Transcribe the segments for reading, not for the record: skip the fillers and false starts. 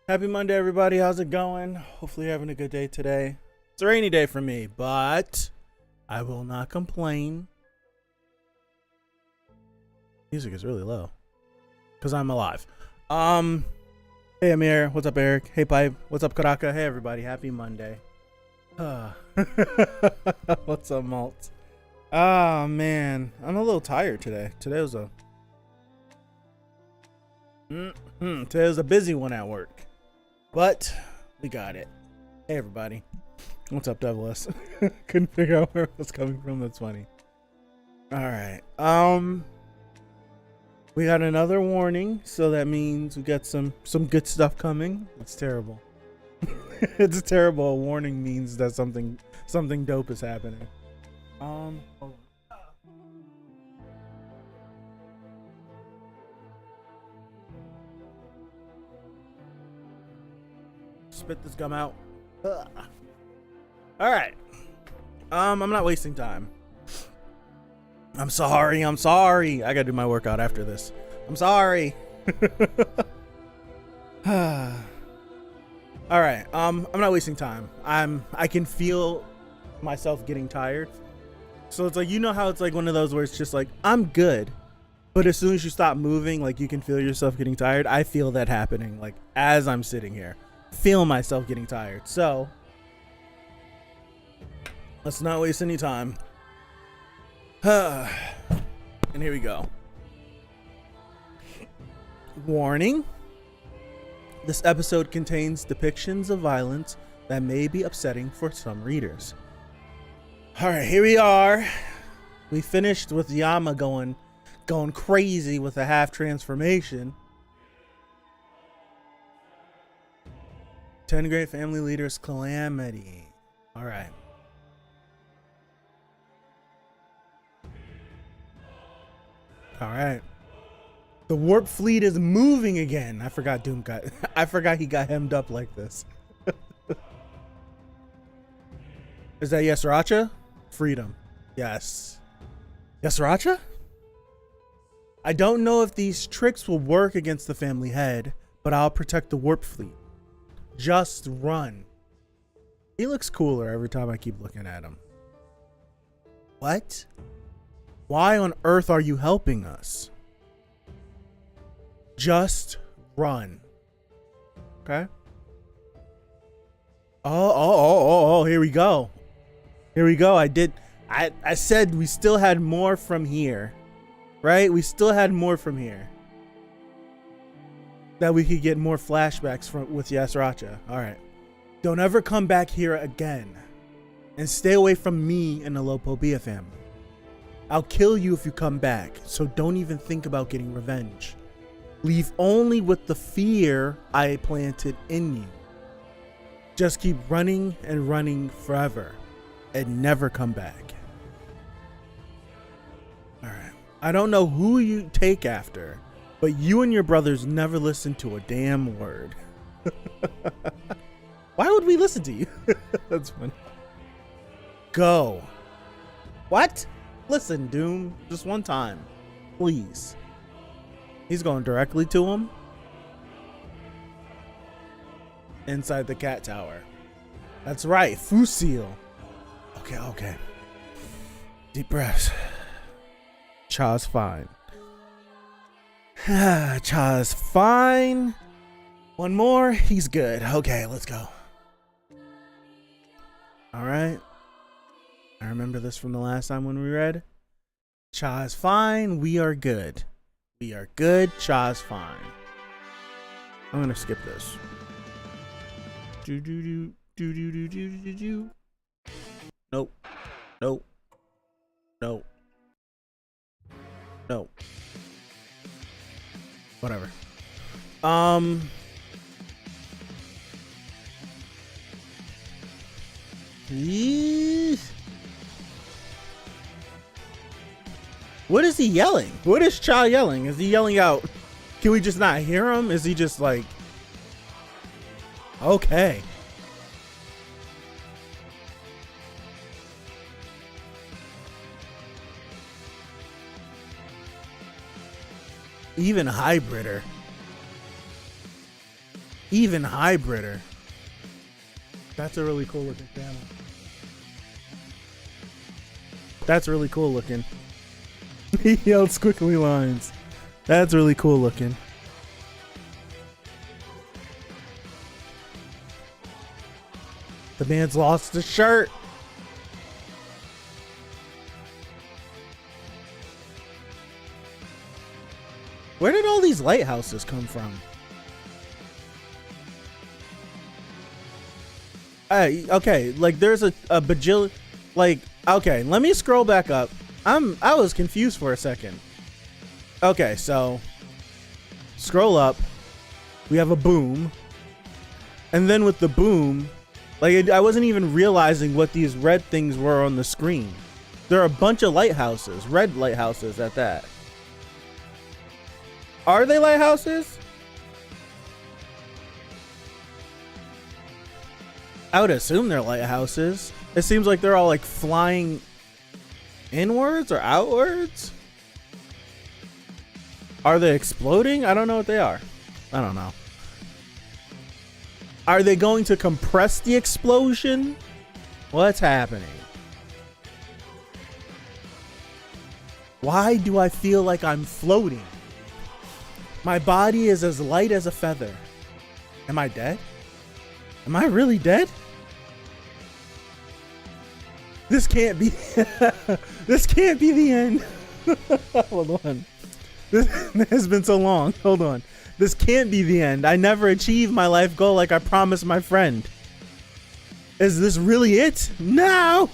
Happy Monday, everybody. How's it going? Hopefully, you're having a good day today. It's a rainy day for me, but I will not complain. Music is really low because I'm alive. Hey, Amir. What's up, Eric? Hey, Pipe. What's up, Karaka? Hey, everybody. Happy Monday. What's up, Malt? Oh, man. I'm a little tired today. Today was a busy one at work. But we got it. Hey, everybody. What's up, Devilis? Couldn't figure out where it was coming from. That's funny. All right. We got another warning, so that means we got some good stuff coming. It's terrible. It's terrible. A warning means that something dope is happening. Spit this gum out. Ugh. All right. I'm not wasting time. I'm sorry. I gotta do my workout after this. I'm sorry. All right. I'm not wasting time. I can feel myself getting tired. So it's like, you know how it's like one of those where it's just like, I'm good, but as soon as you stop moving, like you can feel yourself getting tired. I feel that happening like as I'm sitting here. Feel myself getting tired. So let's not waste any time. And here we go. Warning. This episode contains depictions of violence that may be upsetting for some readers. All right, here we are. We finished with Yama going crazy with a half transformation. 10 great family leaders calamity. All right. All right. The warp fleet is moving again. I forgot he got hemmed up like this. Is that Yasracha? Freedom. Yes. Yasracha? I don't know if these tricks will work against the family head, but I'll protect the warp fleet. Just run. He looks cooler every time I keep looking at him. What? Why on earth are you helping us? Just run. Okay. Oh, here we go. I said we still had more from here. Right? We still had more from here. That we could get more flashbacks with Yasracha. All right. Don't ever come back here again. And stay away from me and the Lopobia family. I'll kill you if you come back, so don't even think about getting revenge. Leave only with the fear I planted in you. Just keep running and running forever and never come back. All right. I don't know who you take after, but you and your brothers never listen to a damn word. Why would we listen to you? That's funny. Go. What? Listen, Doom. Just one time. Please. He's going directly to him. Inside the cat tower. That's right. Fusil. Okay. Deep breaths. Cha's fine. Cha's fine. One more. He's good. Okay, let's go. All right. I remember this from the last time when we read. Cha's fine. We are good. We are good. Cha's fine. I'm going to skip this. Nope. Whatever. What is he yelling? What is Cha yelling? Is he yelling out? Can we just not hear him? Is he just like, okay. Even hybrider. Even hybrider. That's a really cool looking panel. That's really cool looking. He yelled squiggly lines. That's really cool looking. The man's lost his shirt. Where did all these lighthouses come from? Okay, like there's a bajillion, like, okay, let me scroll back up. I was confused for a second. Okay, so scroll up. We have a boom. And then with the boom, like I wasn't even realizing what these red things were on the screen. There are a bunch of lighthouses, red lighthouses at that. Are they lighthouses? I would assume they're lighthouses. It seems like they're all like flying inwards or outwards. Are they exploding? I don't know what they are. I don't know. Are they going to compress the explosion? What's happening? Why do I feel like I'm floating? My body is as light as a feather. Am I dead? Am I really dead? This can't be. This can't be the end. Hold on. This has been so long. Hold on. This can't be the end. I never achieved my life goal like I promised my friend. Is this really it? No!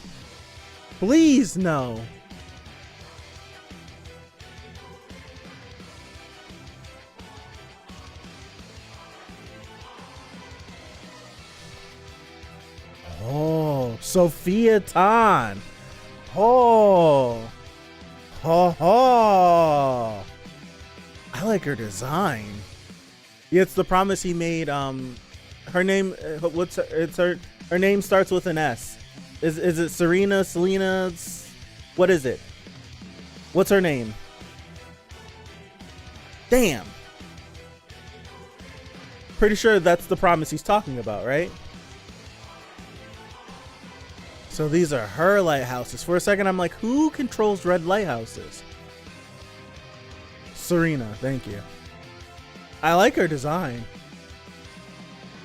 Please, no. Oh, Sophia Tan. Oh. Ho ho. I like her design. Yeah, it's the promise he made. Her name, her name starts with an S. Is it Serena, Selena? What is it? What's her name? Damn. Pretty sure that's the promise he's talking about, right? So these are her lighthouses. For a second, I'm like, who controls red lighthouses? Serena, thank you. I like her design.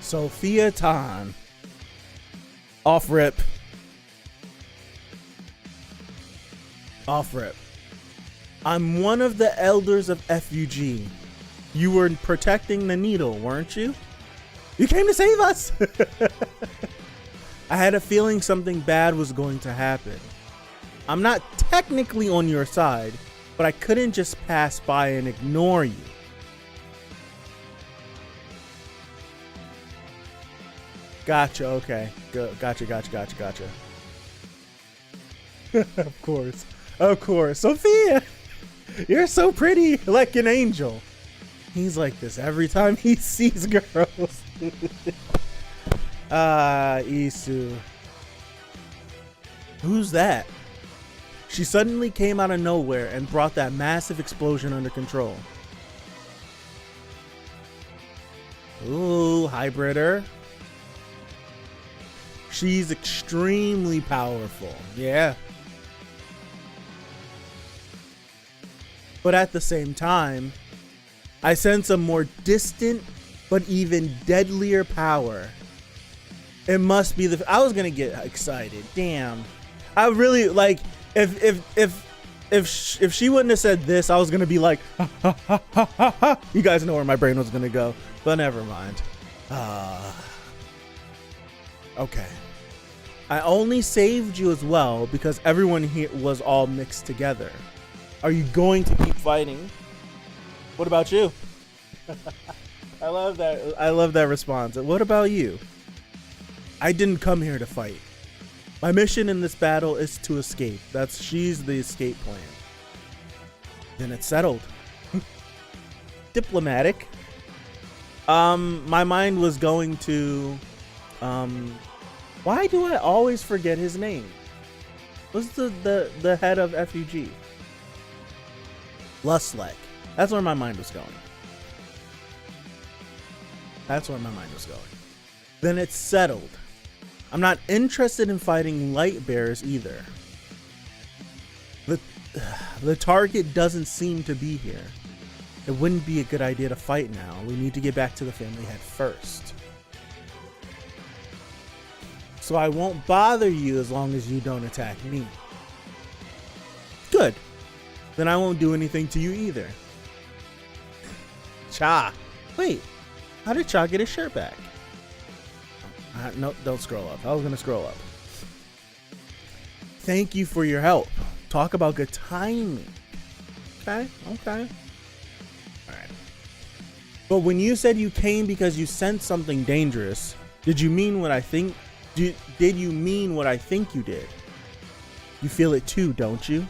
Sophia Tan. Off rip. Off rip. I'm one of the elders of FUG. You were protecting the needle, weren't you? You came to save us! I had a feeling something bad was going to happen. I'm not technically on your side, but I couldn't just pass by and ignore you. Gotcha, okay. Gotcha. Of course. Of course. Sophia! You're so pretty, like an angel. He's like this every time he sees girls. Isu. Who's that? She suddenly came out of nowhere and brought that massive explosion under control. Ooh, hybrider. She's extremely powerful. Yeah. But at the same time, I sense a more distant but even deadlier power. It must be the. I was gonna get excited. Damn. I really like if she wouldn't have said this, I was gonna be like, ha, ha, ha, ha, ha, ha. You guys know where my brain was gonna go, but never mind. Okay. I only saved you as well because everyone here was all mixed together. Are you going to keep fighting? What about you? I love that. I love that response. What about you? I didn't come here to fight. My mission in this battle is to escape. She's the escape plan. Then it's settled. Diplomatic. My mind was going to, why do I always forget his name? What's the head of FUG? Lustlek. That's where my mind was going. That's where my mind was going. Then it's settled. I'm not interested in fighting light bearers either. The target doesn't seem to be here. It wouldn't be a good idea to fight now. We need to get back to the family head first. So I won't bother you as long as you don't attack me. Good. Then I won't do anything to you either. Cha. Wait. How did Cha get his shirt back? No, don't scroll up. I was going to scroll up. Thank you for your help. Talk about good timing. Okay. Alright. But when you said you came because you sensed something dangerous, did you mean what I think? Did you mean what I think you did? You feel it too, don't you?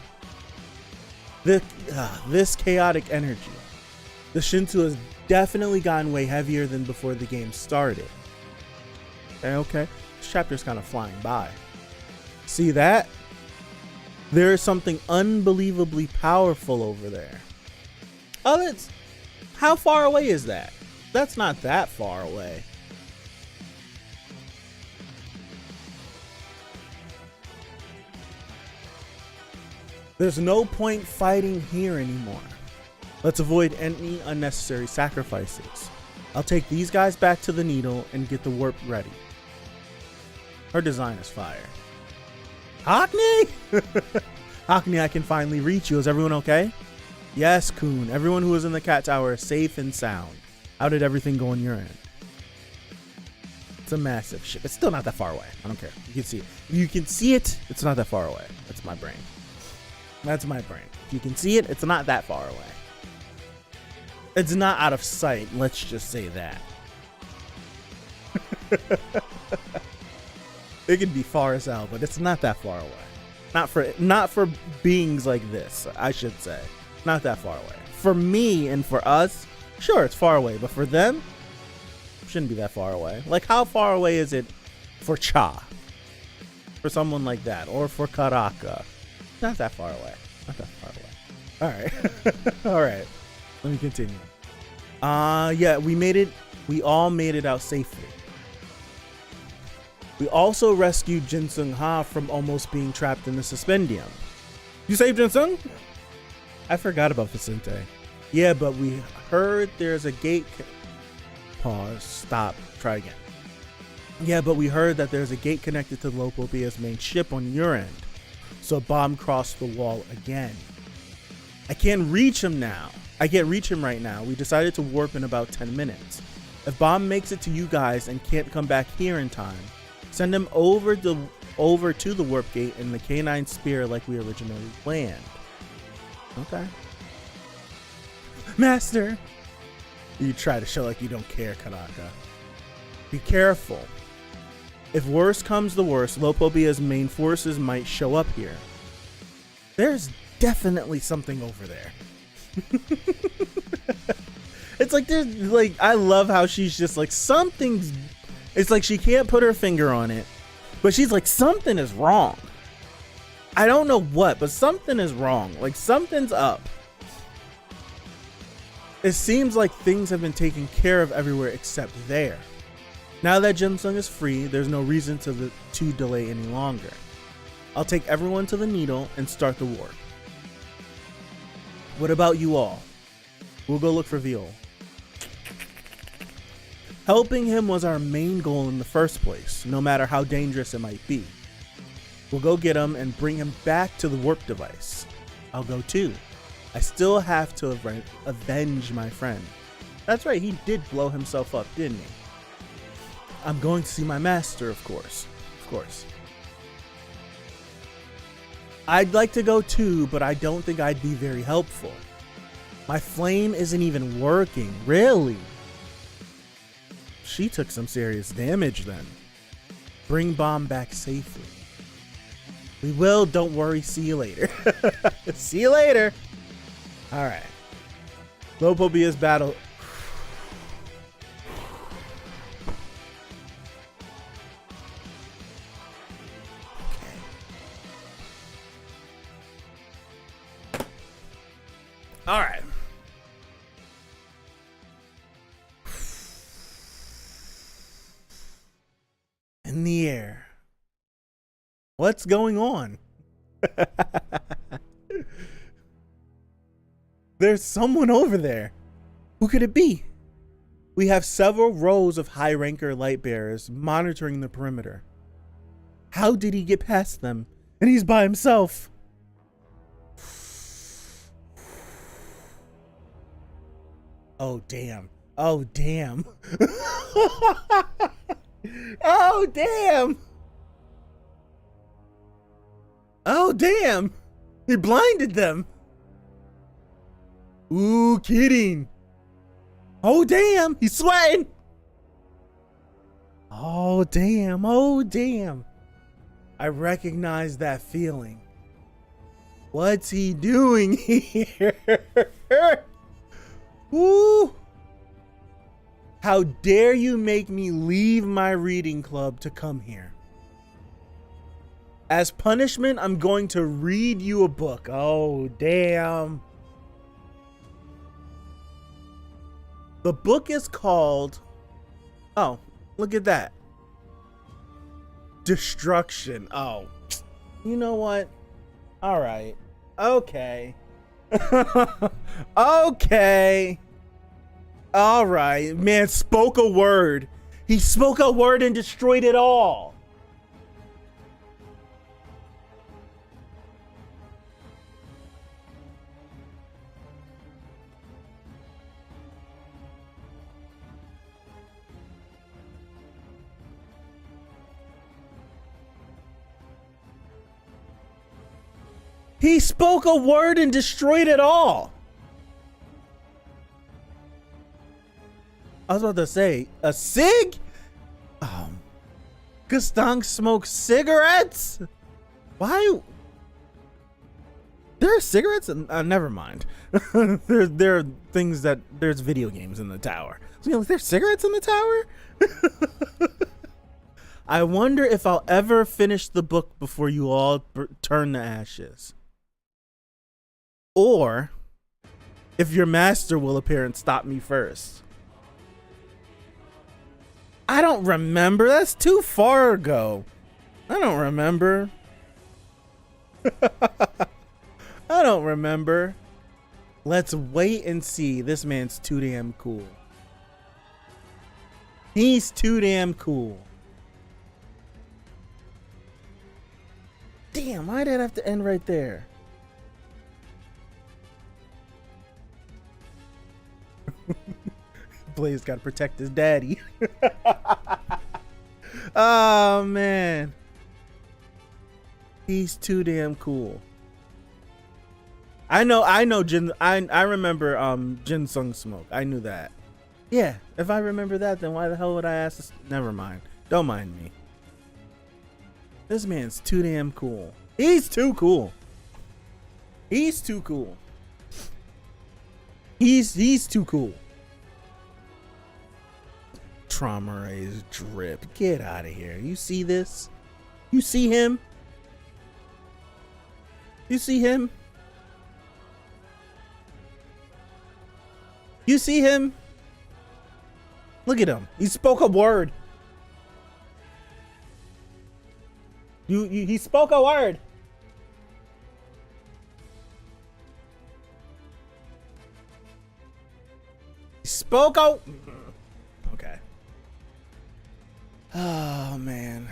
This chaotic energy. The Shinsu has definitely gotten way heavier than before the game started. Okay. This chapter's kind of flying by. See that? There is something unbelievably powerful over there. Oh, that's... How far away is that? That's not that far away. There's no point fighting here anymore. Let's avoid any unnecessary sacrifices. I'll take these guys back to the needle and get the warp ready. Her design is fire. Hockney? Hockney, I can finally reach you. Is everyone okay? Yes, Kun. Everyone who was in the cat tower is safe and sound. How did everything go on your end? It's a massive ship. It's still not that far away. I don't care. You can see it. If you can see it, it's not that far away. That's my brain. That's my brain. If you can see it, it's not that far away. It's not out of sight. Let's just say that. It can be far as hell, but it's not that far away. Not for beings like this, I should say. Not that far away. For me and for us, sure, it's far away, but for them, it shouldn't be that far away. Like, how far away is it for Cha? For someone like that, or for Karaka? Not that far away. Not that far away. All right. All right. Let me continue. Yeah, we made it. We all made it out safely. We also rescued Jinsung Ha from almost being trapped in the suspendium. You saved Jinsung? I forgot about Vicente. Yeah, but we heard there's a gate. Pause. Stop. Try again. Yeah, but we heard that there's a gate connected to Lopobia's main ship on your end. So Bomb crossed the wall again. I can't reach him now. I can't reach him right now. We decided to warp in about 10 minutes. If Bomb makes it to you guys and can't come back here in time, send him over to the warp gate in the K9 spear like we originally planned. Okay. Master! You try to show like you don't care, Karaka. Be careful. If worse comes to worst, Lopobia's main forces might show up here. There's definitely something over there. It's like there's like, I love how she's just like, something's, it's like she can't put her finger on it, but she's like, something is wrong. I don't know what, but something is wrong. Like, something's up. It seems like things have been taken care of everywhere except there. Now that Jinsung is free, there's no reason to delay any longer. I'll take everyone to the needle and start the warp. What about you all? We'll go look for Viol. Helping him was our main goal in the first place, no matter how dangerous it might be. We'll go get him and bring him back to the warp device. I'll go too. I still have to avenge my friend. That's right, he did blow himself up, didn't he? I'm going to see my master, of course. Of course. I'd like to go too, but I don't think I'd be very helpful. My flame isn't even working, really. She took some serious damage then. Bring Bomb back safely. We will, don't worry, see you later. See you later. Alright. Lopobia's battle. All right. in the air. What's going on? There's someone over there. Who could it be? We have several rows of high-ranker light bearers monitoring the perimeter. How did he get past them? And he's by himself. Oh, damn. Oh, damn. Oh, damn. Oh, damn. He blinded them. Ooh, kidding. Oh, damn. He's sweating. Oh, damn. Oh, damn. I recognize that feeling. What's he doing here? Ooh. How dare you make me leave my reading club to come here? As punishment, I'm going to read you a book. Oh, damn. The book is called... Oh, look at that. Destruction. Oh, you know what? All right. Okay. Okay. All right. Man spoke a word. He spoke a word and destroyed it all. He spoke a word and destroyed it all. I was about to say, a cig? Gustang smokes cigarettes? Why? There are cigarettes? Never mind. there are things that, there's video games in the tower. So, you know, there's cigarettes in the tower? I wonder if I'll ever finish the book before you all turn to ashes. Or if your master will appear and stop me first. I don't remember. That's too far ago. I don't remember. I don't remember. Let's wait and see. This man's too damn cool. He's too damn cool. Damn, why did it have to end right there? Blaze got to protect his daddy. Oh man, he's too damn cool. I know Jin. I remember Jin Sung Smoke. I knew that. Yeah, if I remember that, then why the hell would I ask this? Never mind. Don't mind me. This man's too damn cool. He's too cool. He's too cool. He's too cool. Trauma rays drip. Get out of here. You see this? You see him? You see him? You see him? Look at him. He spoke a word. He spoke a word. He spoke a... Okay. Oh, man.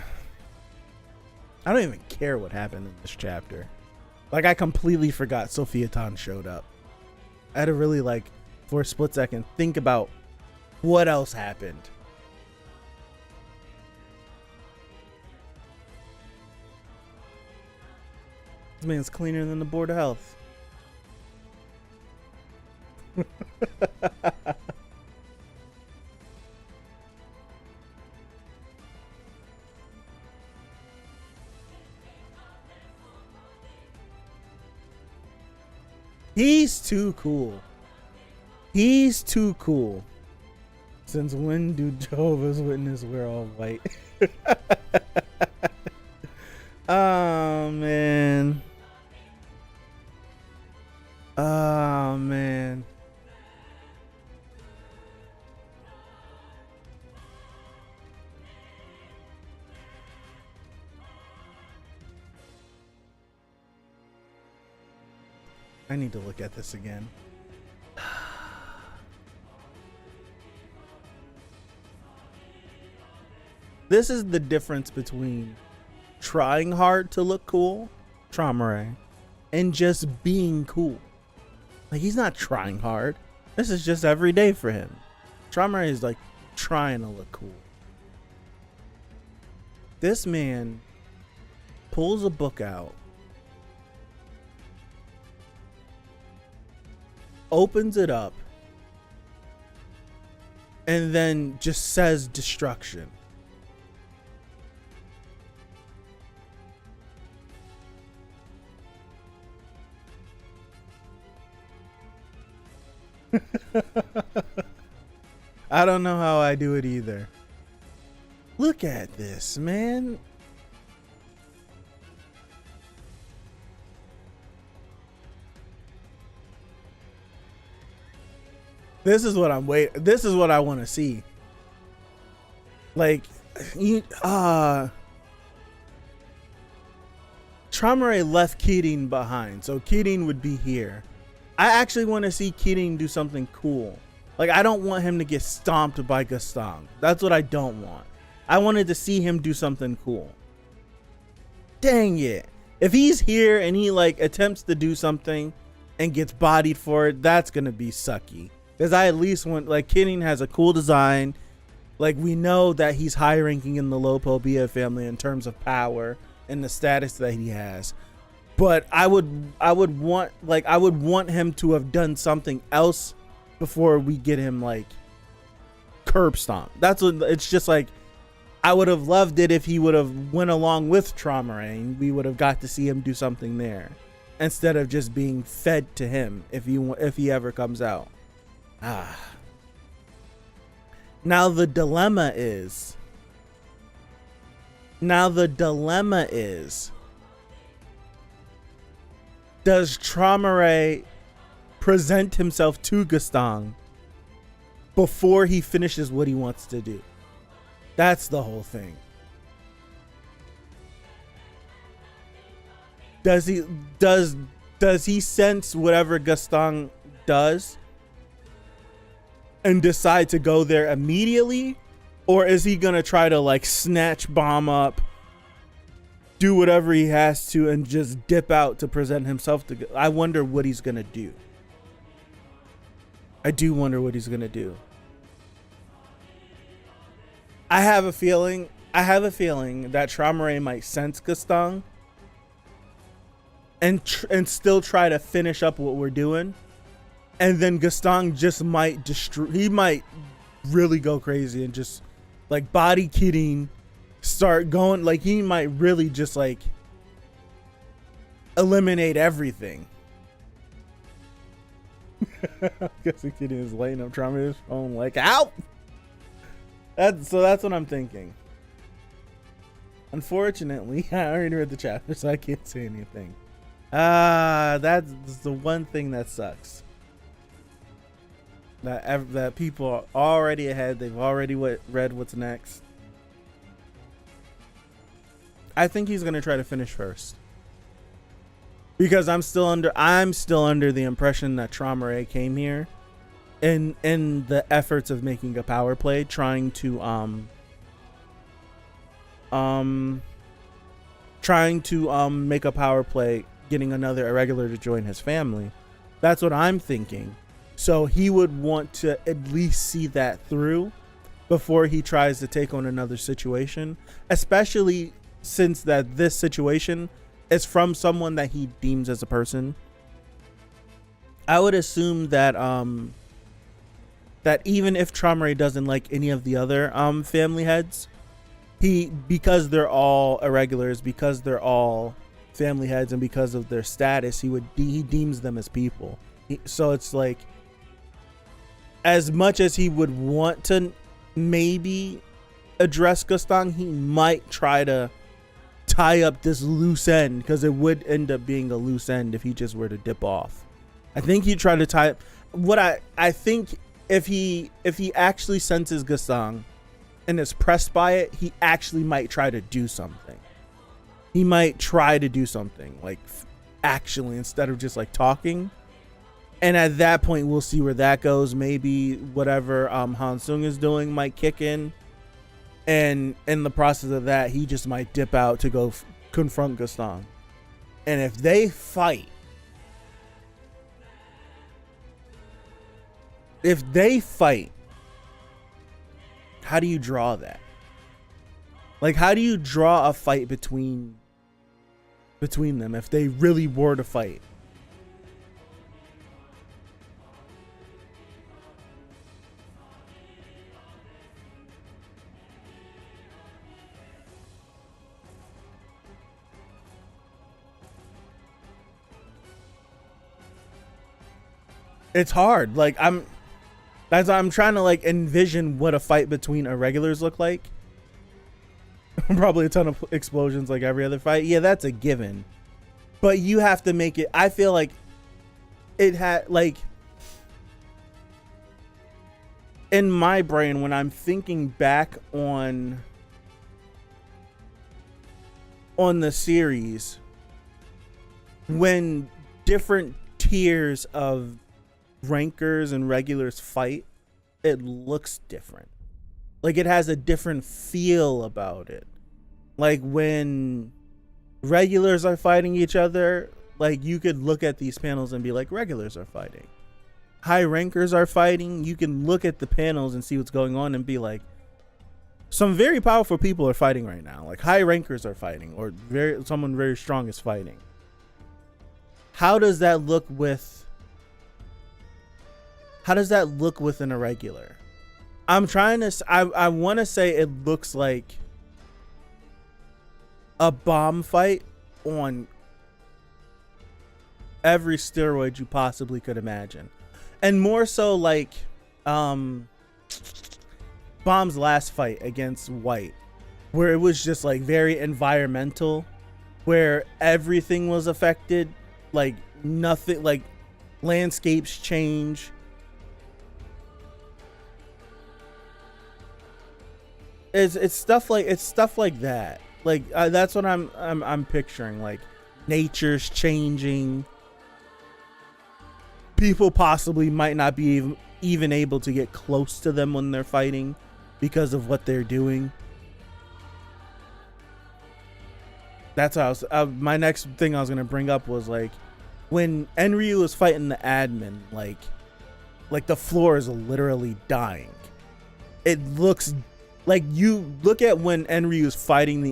I don't even care what happened in this chapter. Like, I completely forgot Sophia Tan showed up. I had to really, like, for a split second, think about what else happened. This man's cleaner than the Board of Health. He's too cool. He's too cool. Since when do Jehovah's Witnesses wear all white? Oh, man. Oh, man. I need to look at this again. This is the difference between trying hard to look cool, Traumaray, and just being cool. Like, he's not trying hard. This is just every day for him. Traumaray is like trying to look cool. This man pulls a book out, opens it up, and then just says destruction. I don't know how I do it either. Look at this, man. This is what I'm waiting. This is what I want to see. Like, Traumaray left Keating behind, so Keating would be here. I actually want to see Keating do something cool. Like, I don't want him to get stomped by Gustang. That's what I don't want. I wanted to see him do something cool. Dang it. If he's here and he like attempts to do something and gets bodied for it, that's going to be sucky. Because I at least want, like, Keating has a cool design. Like, we know that he's high ranking in the Lopobia family in terms of power and the status that he has. But I would want him to have done something else before we get him like curb stomp. That's what it's just like. I would have loved it if he would have went along with Traumaray and we would have got to see him do something there instead of just being fed to him if he ever comes out. Now the dilemma is does Traumaray present himself to Gustang before he finishes what he wants to do? That's the whole thing. Does he sense whatever Gustang does and decide to go there immediately? Or is he gonna try to like snatch bomb up, do whatever he has to, and just dip out to present himself to? I wonder what he's gonna do. I do wonder what he's gonna do. I have a feeling that Traumaray might sense Gustang and still try to finish up what we're doing, and then Gustang just might destroy. He might really go crazy and just like body Keating, start going like he might really just like eliminate everything. I guess the Keating is lighting up Traumaray's phone like out. That's what I'm thinking. Unfortunately, I already read the chapter, so I can't say anything. That's the one thing that sucks. That people are already ahead. They've already read what's next. I think he's gonna try to finish first, because I'm still under the impression that Traumaray came here in the efforts of making a power play, trying to make a power play, getting another irregular to join his family. That's what I'm thinking. So he would want to at least see that through before he tries to take on another situation, especially since that this situation is from someone that he deems as a person. I would assume that that even if Traumaray doesn't like any of the other family heads, because they're all irregulars, because they're all family heads, and because of their status, he deems them as people. So it's like, as much as he would want to maybe address Gustang, he might try to tie up this loose end, because it would end up being a loose end if he just were to dip off. I think he'd try to tie up what I think. If he actually senses Gustang and is pressed by it, he actually might try to do something. He might try to do something like actually, instead of just like talking. And at that point, we'll see where that goes. Maybe whatever Han Sung is doing might kick in. And in the process of that, he just might dip out to go confront Gustang. And if they fight, how do you draw that? Like, how do you draw a fight between them if they really were to fight? It's hard. Like, I'm trying to like envision what a fight between irregulars look like. Probably a ton of explosions like every other fight. Yeah, that's a given. But you have to make it. I feel like it had like in my brain when I'm thinking back on the series, when different tiers of rankers and regulars fight, it looks different. Like, it has a different feel about it. Like, when regulars are fighting each other, like, you could look at these panels and be like, regulars are fighting. High rankers are fighting. You can look at the panels and see what's going on and be like, some very powerful people are fighting right now. Like, high rankers are fighting, or someone very strong is fighting. How does that look with an irregular? I'm trying to, I want to say it looks like a bomb fight on every steroid you possibly could imagine. And more so like Bomb's last fight against White, where it was just like very environmental, where everything was affected, like nothing, like landscapes change. It's stuff like that. Like that's what I'm picturing. Like, nature's changing. People possibly might not be even able to get close to them when they're fighting because of what they're doing. That's how my next thing I was gonna bring up was like when Enryu was fighting the admin. Like the floor is literally dying. It looks. Like, you look at when Enryu is fighting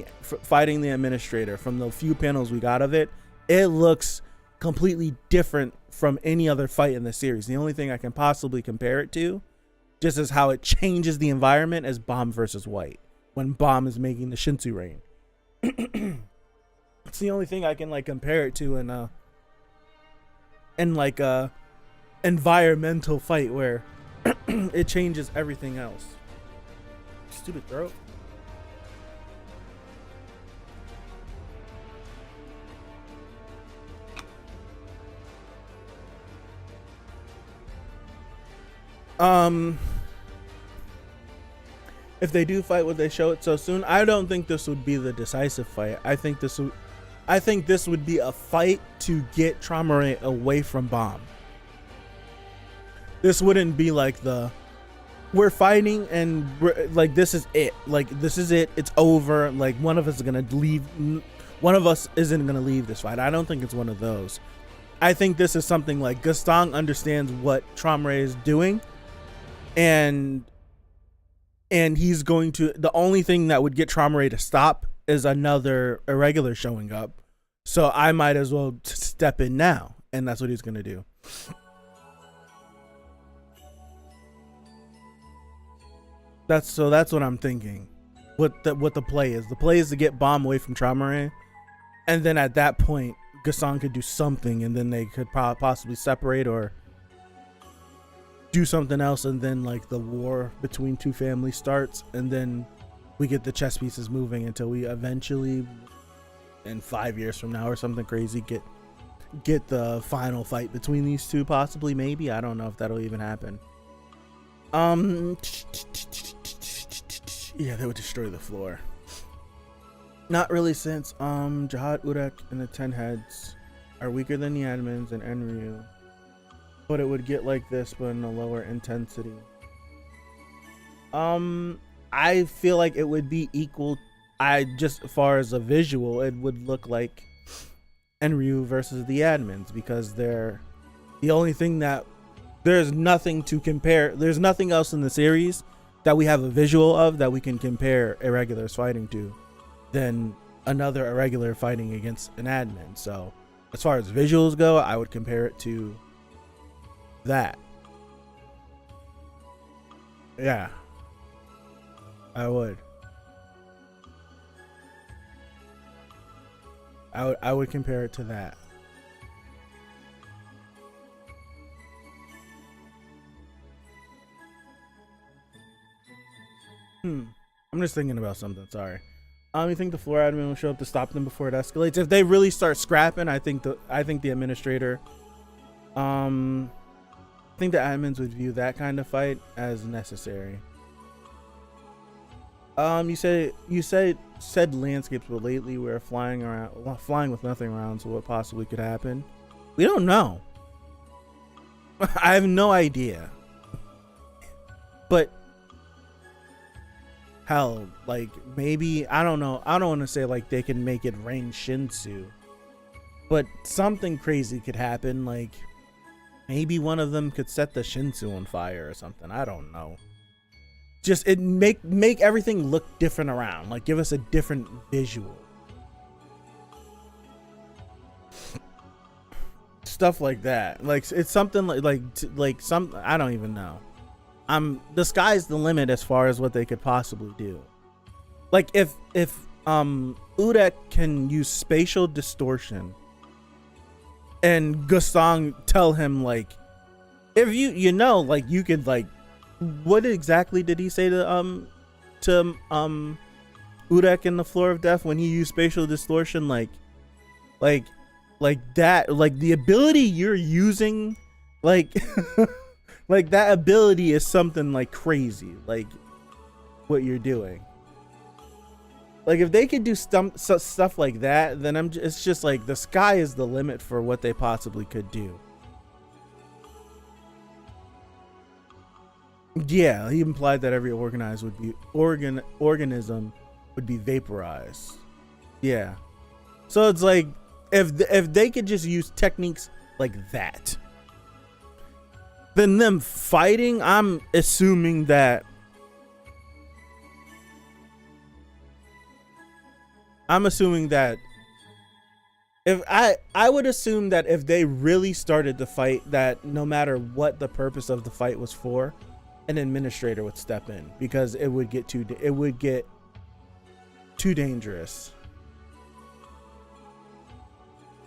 the administrator. From the few panels we got of it, it looks completely different from any other fight in the series. The only thing I can possibly compare it to, just as how it changes the environment, as Bomb versus White, when Bomb is making the Shinsu rain. It's the only thing I can like compare it to in like a environmental fight where it changes everything else. Stupid throat. If they do fight, would they show it so soon? I don't think this would be the decisive fight. I think this would be a fight to get Traumeré away from Bomb. This wouldn't be like we're fighting and like this is it. Like, this is it. It's over. Like, one of us is gonna leave. One of us isn't gonna leave this fight. I don't think it's one of those. I think this is something like Gustang understands what Traumeré is doing, and he's going to. The only thing that would get Traumeré to stop is another irregular showing up. So I might as well step in now, and that's what he's gonna do. That's what I'm thinking. What the play is. The play is to get Bomb away from Traumeré, and then at that point, Gustang could do something, and then they could possibly separate or do something else, and then like the war between two families starts, and then we get the chess pieces moving until we eventually, in 5 years from now or something crazy, get the final fight between these two. Possibly, maybe. I don't know if that'll even happen. Yeah, they would destroy the floor. Not really, since Jihad Urek and the 10 heads are weaker than the admins and Enryu, but it would get like this, but in a lower intensity. I feel like it would be equal. Just as far as a visual, it would look like Enryu versus the admins, because they're the only thing that there's nothing to compare. There's nothing else in the series that we have a visual of that we can compare irregulars fighting to than another irregular fighting against an admin. So as far as visuals go, I would compare it to that. Yeah, I would. I would compare it to that. I'm just thinking about something. Sorry. You think the floor admin will show up to stop them before it escalates? If they really start scrapping, I think the administrator, I think the admins would view that kind of fight as necessary. You said landscapes, but lately we're flying with nothing around. So what possibly could happen? We don't know. I have no idea. But hell, like maybe, I don't know. I don't want to say like they can make it rain Shinsu, but something crazy could happen. Like maybe one of them could set the Shinsu on fire or something. I don't know. Just it make everything look different around. Like give us a different visual. Stuff like that. Like it's something like some, I don't even know. The sky's the limit as far as what they could possibly do. Like if Urek can use spatial distortion and Gustang tell him like, if you know, like you could like, what exactly did he say to Urek in the Floor of Death when he used spatial distortion? Like that, like the ability you're using, like like that ability is something like crazy, like what you're doing. Like if they could do stuff like that, then it's just like the sky is the limit for what they possibly could do. Yeah, he implied that every organism would be vaporized. Yeah, so it's like if they could just use techniques like that, then them fighting, I'm assuming that if I would assume that if they really started to fight, that no matter what the purpose of the fight was for, an administrator would step in, because it would get too dangerous.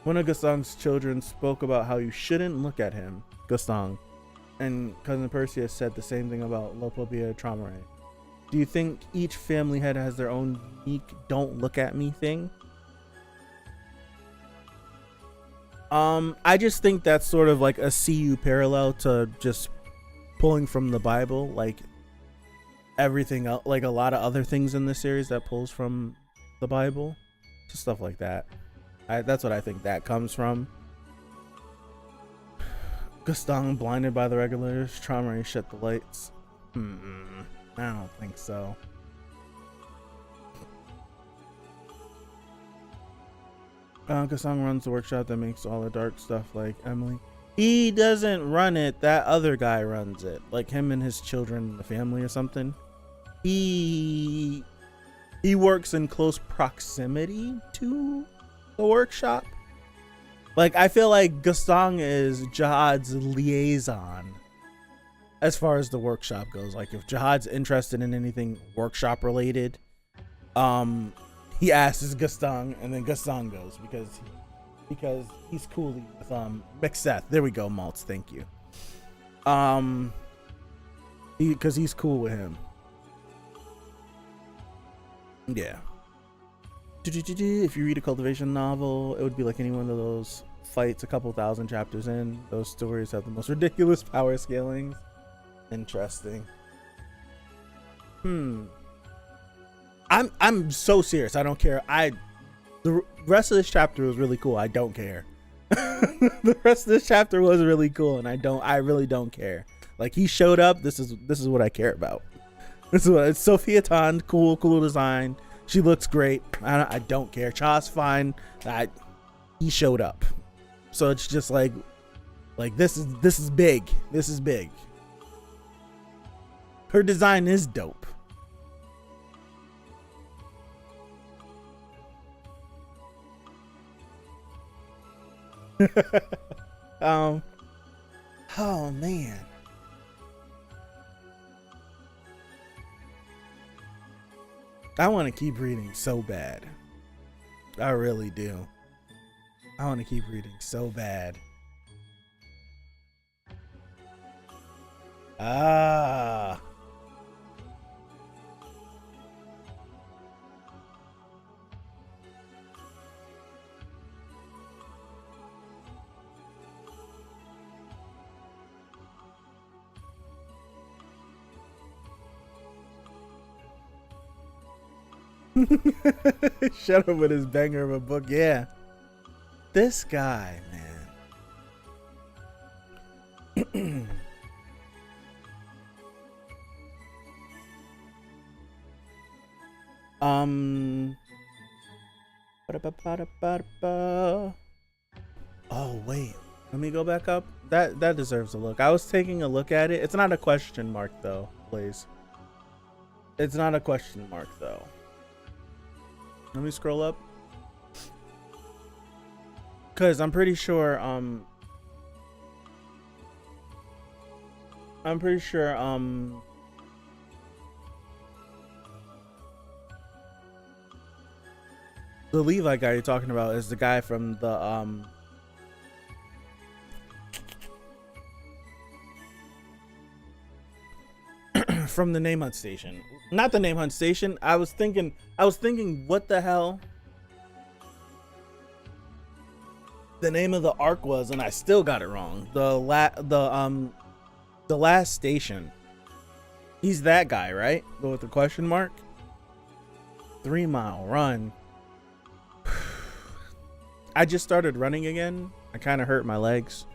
One of Gustang's children spoke about how you shouldn't look at him, Gustang, and cousin Perseus said the same thing about Lopobia Traumare. Do you think each family head has their own unique "don't look at me" thing? I just think that's sort of like a CU parallel to just pulling from the Bible, like everything else, like a lot of other things in this series that pulls from the Bible, just stuff like that. That's what I think that comes from. Gustang blinded by the regulars. Traumare shut the lights. I don't think so. Gustang runs the workshop that makes all the dark stuff, like Emily. He doesn't run it. That other guy runs it. Like him and his children, the family or something. He works in close proximity to the workshop. Like I feel like Gustang is Jihad's liaison as far as the workshop goes. Like if Jihad's interested in anything workshop related, he asks Gustang, and then Gustang goes because he's cool with Mexeth. There we go, Maltz. Thank you. Because he's cool with him. Yeah. If you read a cultivation novel, it would be like any one of those fights a couple thousand chapters in. Those stories have the most ridiculous power scalings. Interesting. I'm so serious. I don't care. The rest of this chapter was really cool. I don't care. The rest of this chapter was really cool, and I really don't care. Like, he showed up. This is what I care about. This is what it's Sophia Tan, cool design. She looks great. I don't care. Cha's fine. He showed up, so it's just like this is big. This is big. Her design is dope. Oh man. I want to keep reading so bad. I really do. I want to keep reading so bad. Ah. Shut up with his banger of a book. Yeah. This guy, man. Oh wait, let me go back up. That deserves a look. I was taking a look at it. It's not a question mark though, please. It's not a question mark though. Let me scroll up. Cause I'm pretty sure the Levi guy you're talking about is the guy from the from the name hunt station. Not the name hunt station. I was thinking what the hell the name of the arc was, and I still got it wrong. The last station. He's that guy, right? With the question mark. 3 Mile Run. I just started running again. I kind of hurt my legs.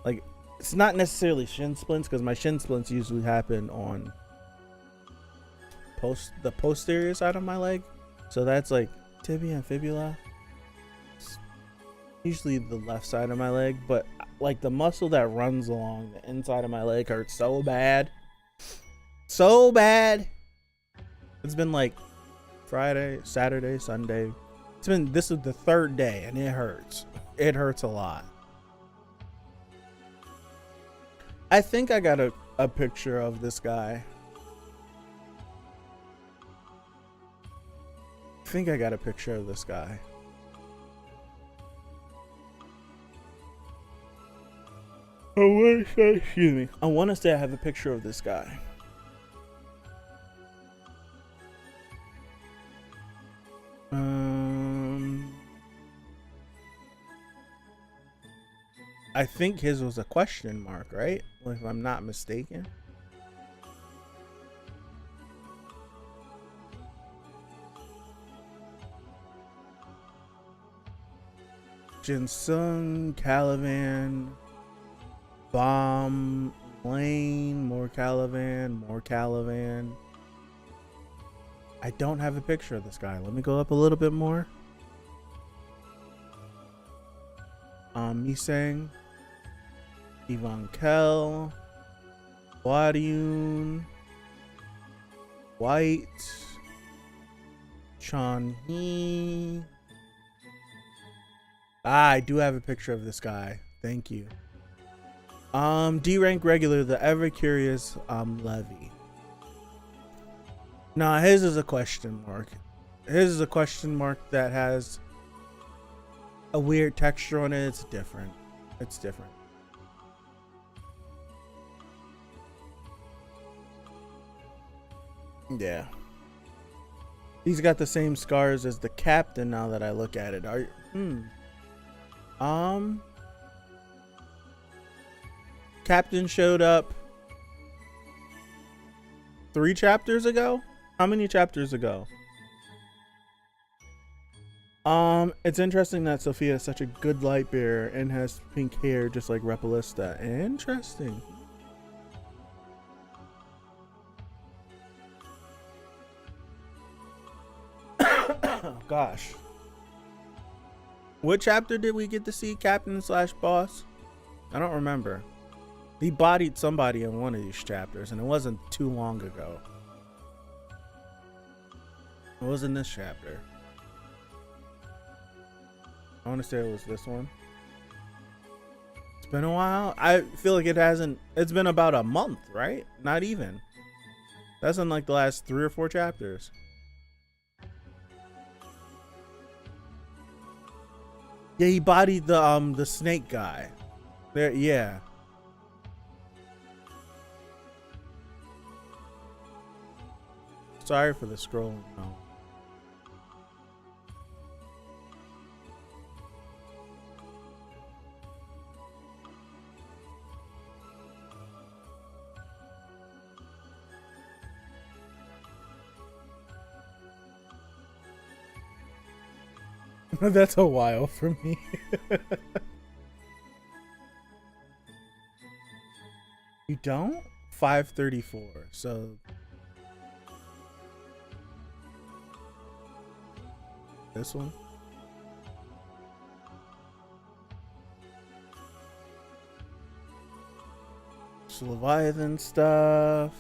Like, it's not necessarily shin splints, because my shin splints usually happen on the posterior side of my leg. So that's like tibia and fibula. It's usually the left side of my leg, but like the muscle that runs along the inside of my leg hurts so bad. So bad. It's been like Friday, Saturday, Sunday. This is the third day and it hurts. It hurts a lot. I think I got a picture of this guy. I think I got a picture of this guy. Excuse me. I want to say I have a picture of this guy. I think his was a question mark, right? If I'm not mistaken. Jinsung, Caliban, Bomb, Lane, more Caliban. I don't have a picture of this guy. Let me go up a little bit more. Misang, Ivan Kel, Wadiun, White, Chan Hee. I do have a picture of this guy. Thank you. D rank regular, the ever curious Levy. Nah, his is a question mark. His is a question mark that has a weird texture on it. It's different. It's different. Yeah. He's got the same scars as the captain now that I look at it. Are Captain showed up 3 chapters ago? How many chapters ago? It's interesting that Sophia is such a good light bearer and has pink hair just like Repalista. Interesting. Oh gosh. What chapter did we get to see Captain slash Boss? I don't remember. He bodied somebody in one of these chapters, and it wasn't too long ago. It wasn't this chapter. I want to say it was this one. It's been a while. I feel like it hasn't. It's been about a month, right? Not even. That's in like the last 3 or 4 chapters. Yeah, he bodied the snake guy. There, yeah. Sorry for the scrolling. No. That's a while for me. You don't? 5:34. So this one? It's Leviathan stuff.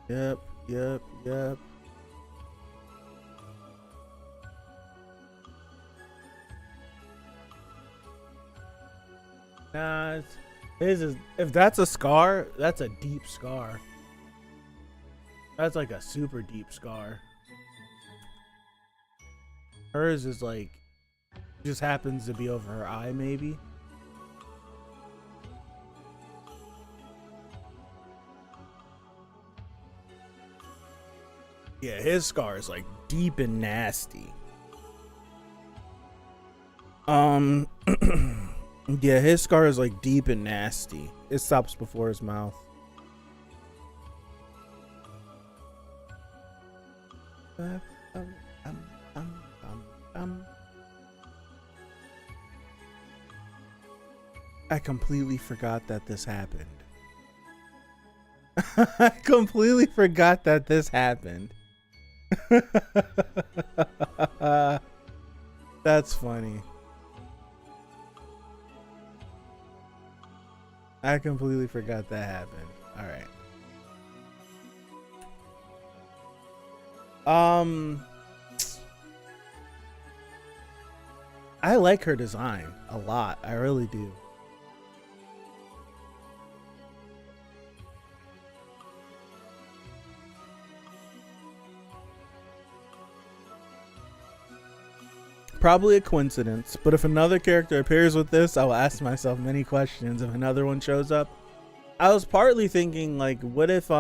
Yep. Nah, if that's a scar, that's a deep scar. That's like a super deep scar. Hers is like, just happens to be over her eye, maybe. Yeah, his scar is like deep and nasty. Yeah, his scar is like deep and nasty. It stops before his mouth. I completely forgot that this happened. I completely forgot that this happened. That's funny. I completely forgot that happened. All right. I like her design a lot. I really do. Probably a coincidence, but if another character appears with this, I will ask myself many questions if another one shows up. I was partly thinking, like, what if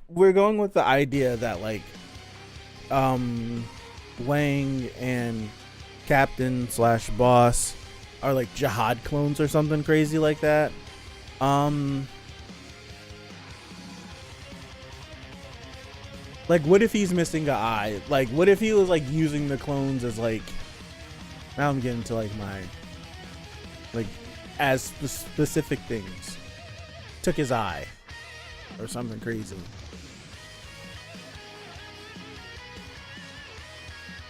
we're going with the idea that, like, Wang and Captain slash Boss are like Jihad clones or something crazy like that. Like, what if he's missing an eye? Like, what if he was like using the clones as like, now I'm getting to like my, like, as specific things. Took his eye or something crazy.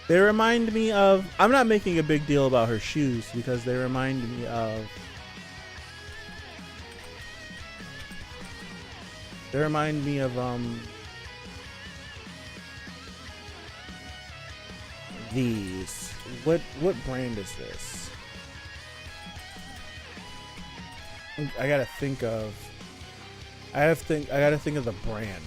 They remind me of, I'm not making a big deal about her shoes because they remind me of, these. What brand is this? I gotta think of the brand.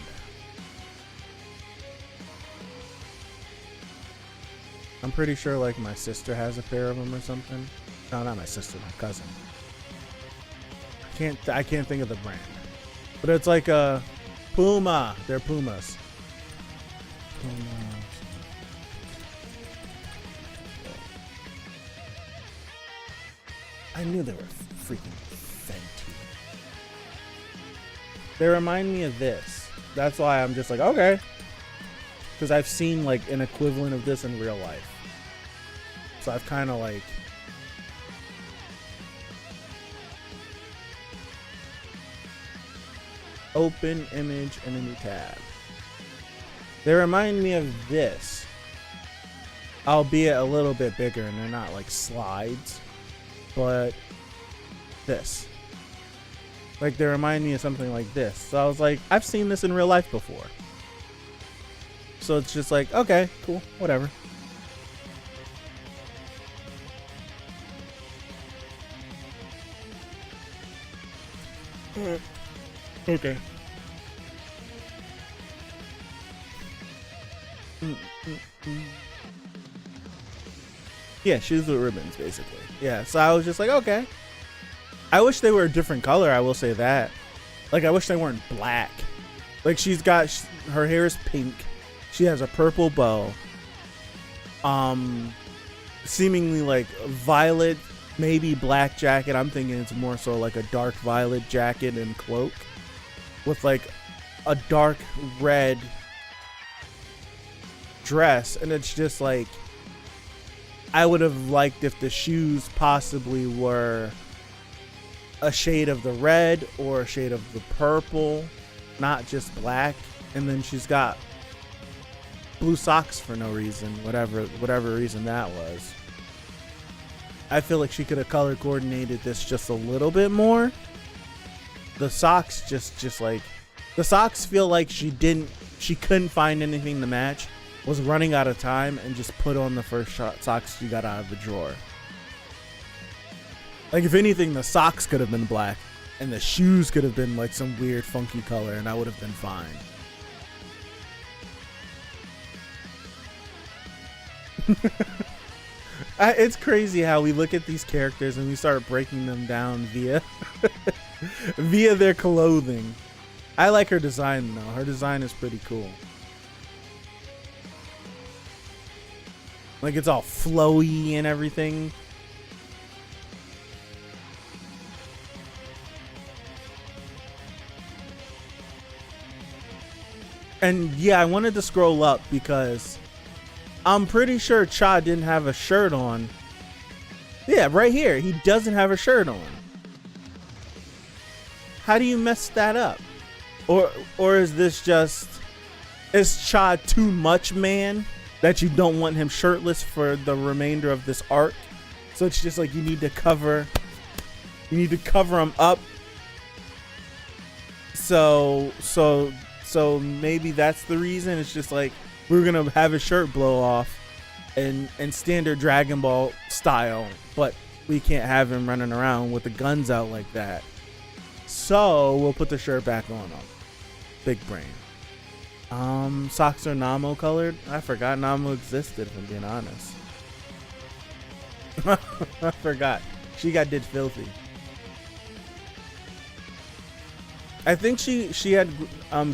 I'm pretty sure like my sister has a pair of them or something. No, not my sister, my cousin. I can't think of the brand. But it's like a Puma. They're Pumas. Pumas. I knew they were freaking Fenty. They remind me of this. That's why I'm just like, okay. Because I've seen like an equivalent of this in real life. So I've kind of like... Open image in a new tab. They remind me of this. Albeit a little bit bigger, and they're not like slides. But this. Like, they remind me of something like this. So I was like, I've seen this in real life before. So it's just like, okay, cool, whatever. Okay. Yeah, shoes with ribbons, basically. Yeah, so I was just like, okay. I wish they were a different color, I will say that. Like, I wish they weren't black. Like, she's got, her hair is pink. She has a purple bow. Seemingly like violet, maybe black jacket. I'm thinking it's more so like a dark violet jacket and cloak. With like a dark red dress. And it's just like, I would have liked if the shoes possibly were a shade of the red or a shade of the purple, not just black. And then she's got blue socks for no reason, whatever reason that was. I feel like she could have color coordinated this just a little bit more. The socks just like, the socks feel like she couldn't find anything to match, was running out of time, and just put on the first socks she got out of the drawer. Like, if anything, the socks could have been black and the shoes could have been like some weird funky color, and I would have been fine. It's crazy how we look at these characters and we start breaking them down via via their clothing. I like her design though. Her design is pretty cool. Like, it's all flowy and everything. And yeah, I wanted to scroll up because I'm pretty sure Cha didn't have a shirt on. Yeah, right here. He doesn't have a shirt on. How do you mess that up? Or is this just... Is Cha too much man that you don't want him shirtless for the remainder of this arc? So it's just like you need to cover him up. So maybe that's the reason. It's just like, we're gonna have his shirt blow off in standard Dragon Ball style, but we can't have him running around with the guns out like that. So we'll put the shirt back on him. Big brain. Socks are Namo colored. I forgot Namo existed, if I'm being honest. I forgot. She did filthy. I think she had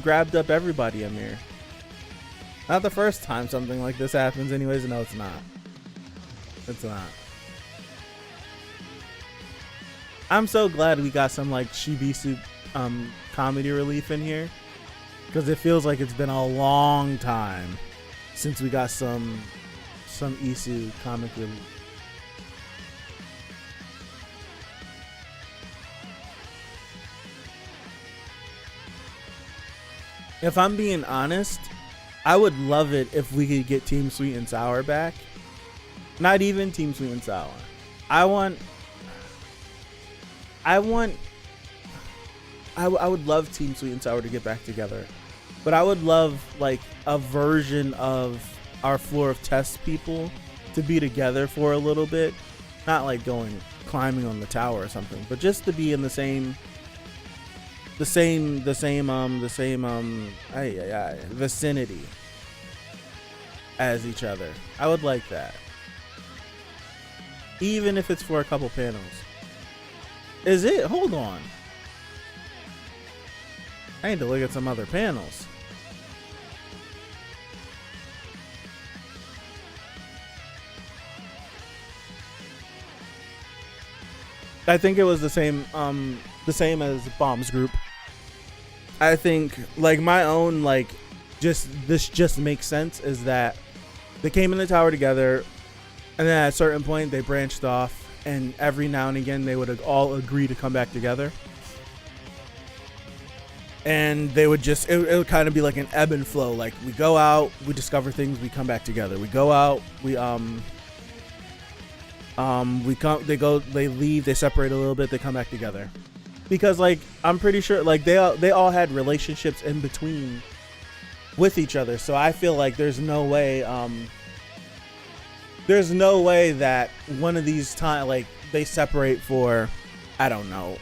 grabbed up everybody, Amir. Not the first time something like this happens anyways. No, it's not. It's not. I'm so glad we got some like Shibisu comedy relief in here, because it feels like it's been a long time since we got some Isu comic relief. If I'm being honest, I would love it if we could get Team Sweet and Sour back. Not even Team Sweet and Sour. I would love Team Sweet and Sour to get back together. But I would love like a version of our Floor of Test people to be together for a little bit. Not like climbing on the tower or something, but just to be in the same vicinity as each other. I would like that. Even if it's for a couple panels. Is it? Hold on. I need to look at some other panels. I think it was the same as Bomb's group. I think like my own like just makes sense is that they came in the tower together, and then at a certain point they branched off, and every now and again they would all agree to come back together. And they would just, it would kind of be like an ebb and flow. Like we go out, we discover things, we come back together. We go out, we leave, they separate a little bit, they come back together. Because like, I'm pretty sure like they all had relationships in between with each other. So I feel like there's no way that one of these like they separate for, I don't know,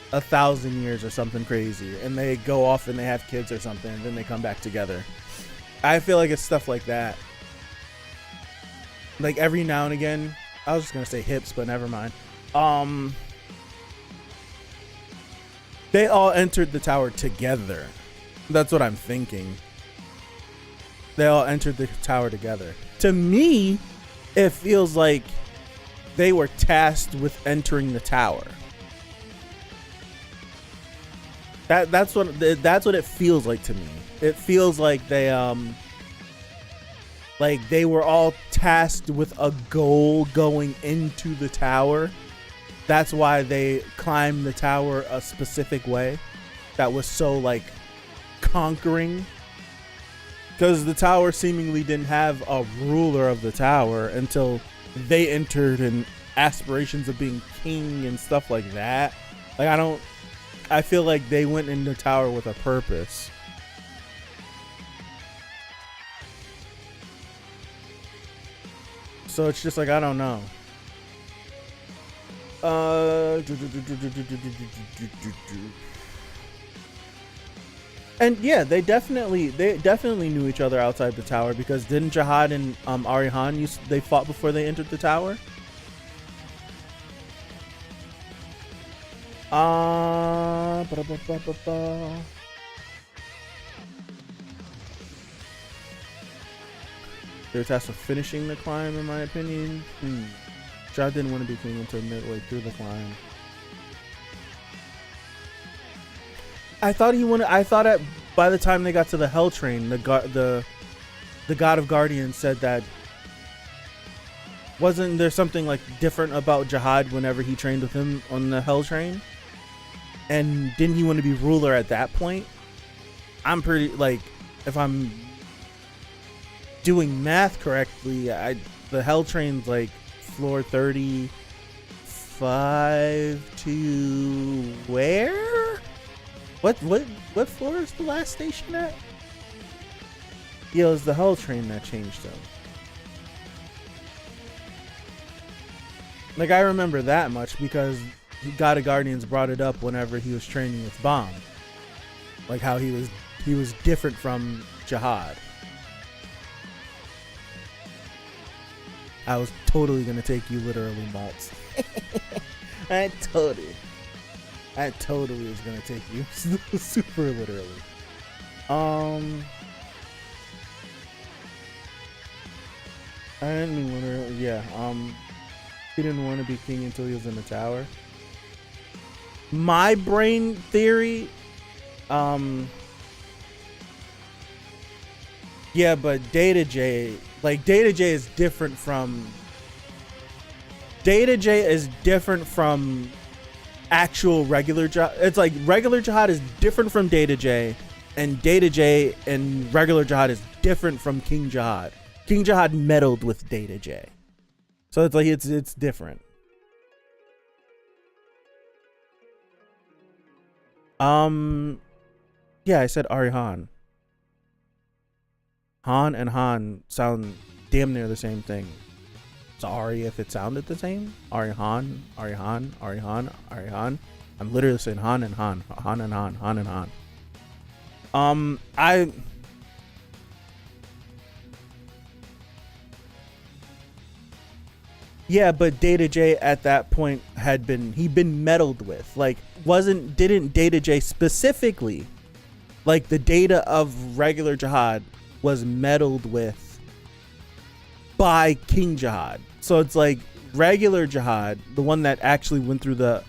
1,000 years or something crazy, and they go off and they have kids or something, and then they come back together. I feel like it's stuff like that. Like every now and again, I was just gonna say hips, but never mind. They all entered the tower together. That's what I'm thinking. They all entered the tower together. To me, it feels like they were tasked with entering the tower. That's what it feels like to me. It feels like they were all tasked with a goal going into the tower. That's why they climbed the tower a specific way that was so like conquering, because the tower seemingly didn't have a ruler of the tower until they entered, and aspirations of being king and stuff like that. Like I feel like they went in the tower with a purpose. So it's just like, I don't know. And yeah, they definitely knew each other outside the tower, because didn't Jihad and Arihan they fought before they entered the tower? They were tasked with finishing the climb, in my opinion. Jihad didn't want to be king until midway through the climb. I thought by the time they got to the Hell Train, the God of Guardians said that. Wasn't there something like different about Jihad whenever he trained with him on the Hell Train? And didn't he want to be ruler at that point? I'm pretty like, if I'm doing math correctly, the Hell Train's like floor 35 to where? What floor is the last station at? Yeah, it was the Hell Train that changed them. Like, I remember that much because God of Guardians brought it up whenever he was training with Bomb. Like how he was different from Jihad. I was totally gonna take you literally, Maltz. I totally was gonna take you super literally. I didn't mean literally. Yeah. He didn't want to be king until he was in the tower. My brain theory. Yeah, but Data J is different from actual regular Jihad. It's like regular Jihad is different from Data J, and Data J and regular Jihad is different from King Jihad. King Jihad meddled with Data J, so it's like it's different. Yeah, I said Arihan. Han and Han sound damn near the same thing. Sorry if it sounded the same. Arihan. I'm literally saying Han and Han. Han and Han. Han and Han. Yeah, but Data J at that point he'd been meddled with. Like, didn't Data J specifically, like the data of regular Jihad was meddled with by King Jihad. So it's like regular Jihad, the one that actually went through the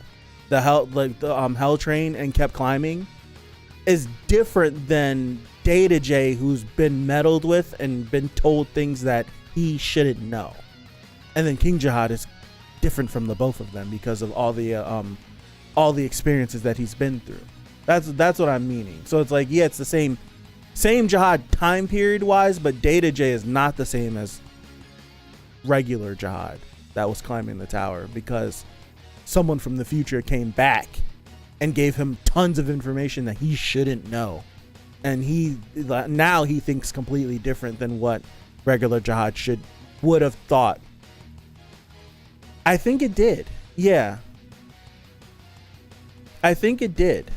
hell, like the Hell Train and kept climbing, is different than Data J, who's been meddled with and been told things that he shouldn't know. And then King Jihad is different from the both of them because of all the experiences that he's been through. That's what I'm meaning. So it's like, yeah, it's the same Jihad time period wise, but Data J is not the same as regular Jihad that was climbing the tower, because someone from the future came back and gave him tons of information that he shouldn't know. And now he thinks completely different than what regular Jihad would have thought. I think it did. Yeah. I think it did.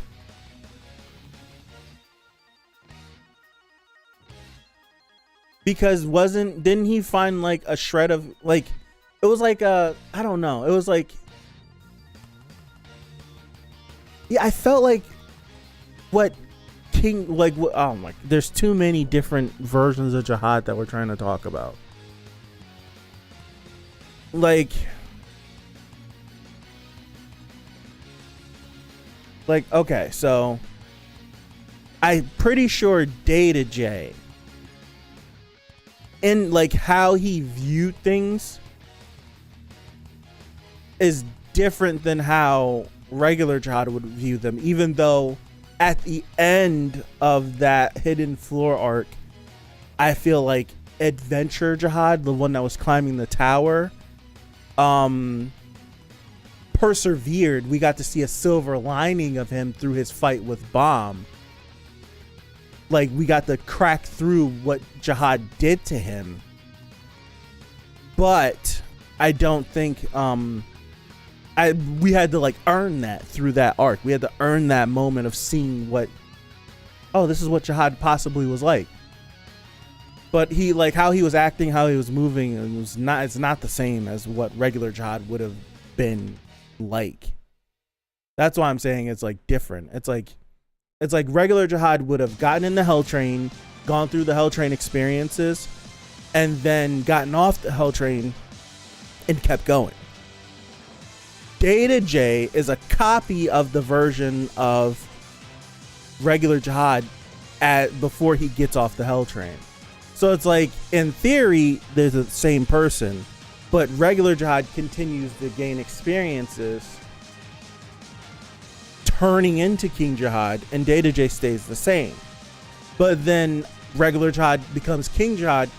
Because didn't he find like a shred of, like, it was like I don't know. It was like, yeah, I felt like oh my, there's too many different versions of Jihad that we're trying to talk about. Like, okay, so I'm pretty sure Data J, and like how he viewed things, is different than how regular Jihad would view them, even though at the end of that Hidden Floor arc, I feel like Adventure Jihad, the one that was climbing the tower, persevered. We got to see a silver lining of him through his fight with Bomb. Like, we got to crack through what Jihad did to him. But I don't think we had to like earn that through that arc. We had to earn that moment of seeing this is what Jihad possibly was like. But he, like, how he was acting, how he was moving, it's not the same as what regular Jihad would have been like. That's why I'm saying it's like different. It's like regular Jihad would have gotten in the Hell Train, gone through the Hell Train experiences, and then gotten off the Hell Train and kept going. Data J is a copy of the version of regular Jihad before he gets off the Hell Train. So it's like, in theory, they're the same person, but regular Jihad continues to gain experiences, turning into King Jihad, and Data J stays the same. But then regular Jihad becomes King Jihad,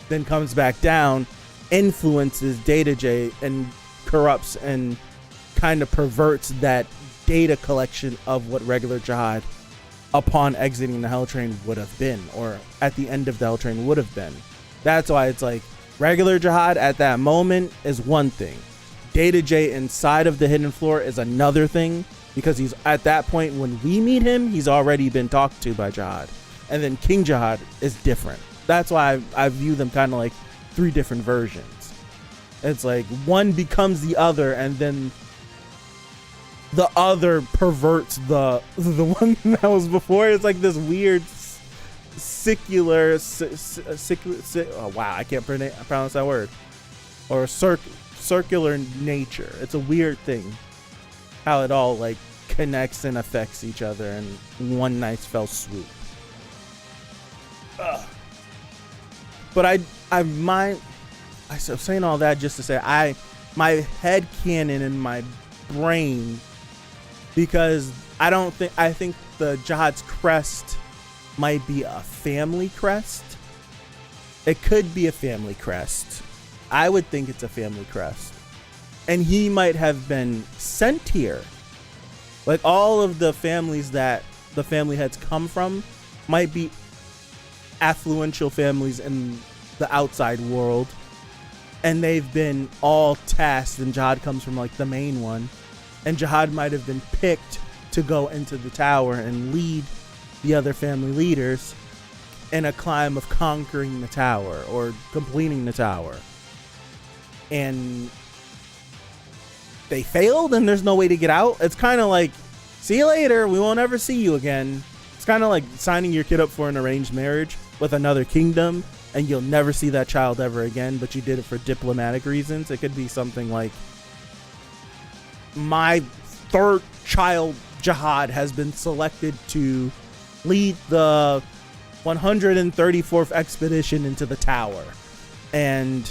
then comes back down, influences Data J, and corrupts and kind of perverts that data collection of what regular Jihad upon exiting the Hell Train would have been, or at the end of the Hell Train would have been. That's why it's like regular Jihad at that moment is one thing. Data J inside of the Hidden Floor is another thing, because he's at that point when we meet him, he's already been talked to by Jihad. And then King Jihad is different. That's why I view them kind of like three different versions. It's like one becomes the other, and then the other perverts the one that was before. It's like this weird oh wow, I can't pronounce that word, or circular nature. It's a weird thing how it all like connects and affects each other in one nice fell swoop. But I'm saying all that just to say my head canon in my brain, because I think the Jihad's crest might be a family crest. It could be a family crest. I would think it's a family crest. And he might have been sent here. Like, all of the families that the family heads come from might be affluential families in the outside world. And they've been all tasked, and Jihad comes from like the main one. And Jihad might have been picked to go into the tower and lead the other family leaders in a climb of conquering the tower or completing the tower. And they failed, and there's no way to get out. It's kind of like, see you later, we won't ever see you again. It's kind of like signing your kid up for an arranged marriage with another kingdom, and you'll never see that child ever again, but you did it for diplomatic reasons. It could be something like, my third child, Jihad, has been selected to lead the 134th expedition into the tower. And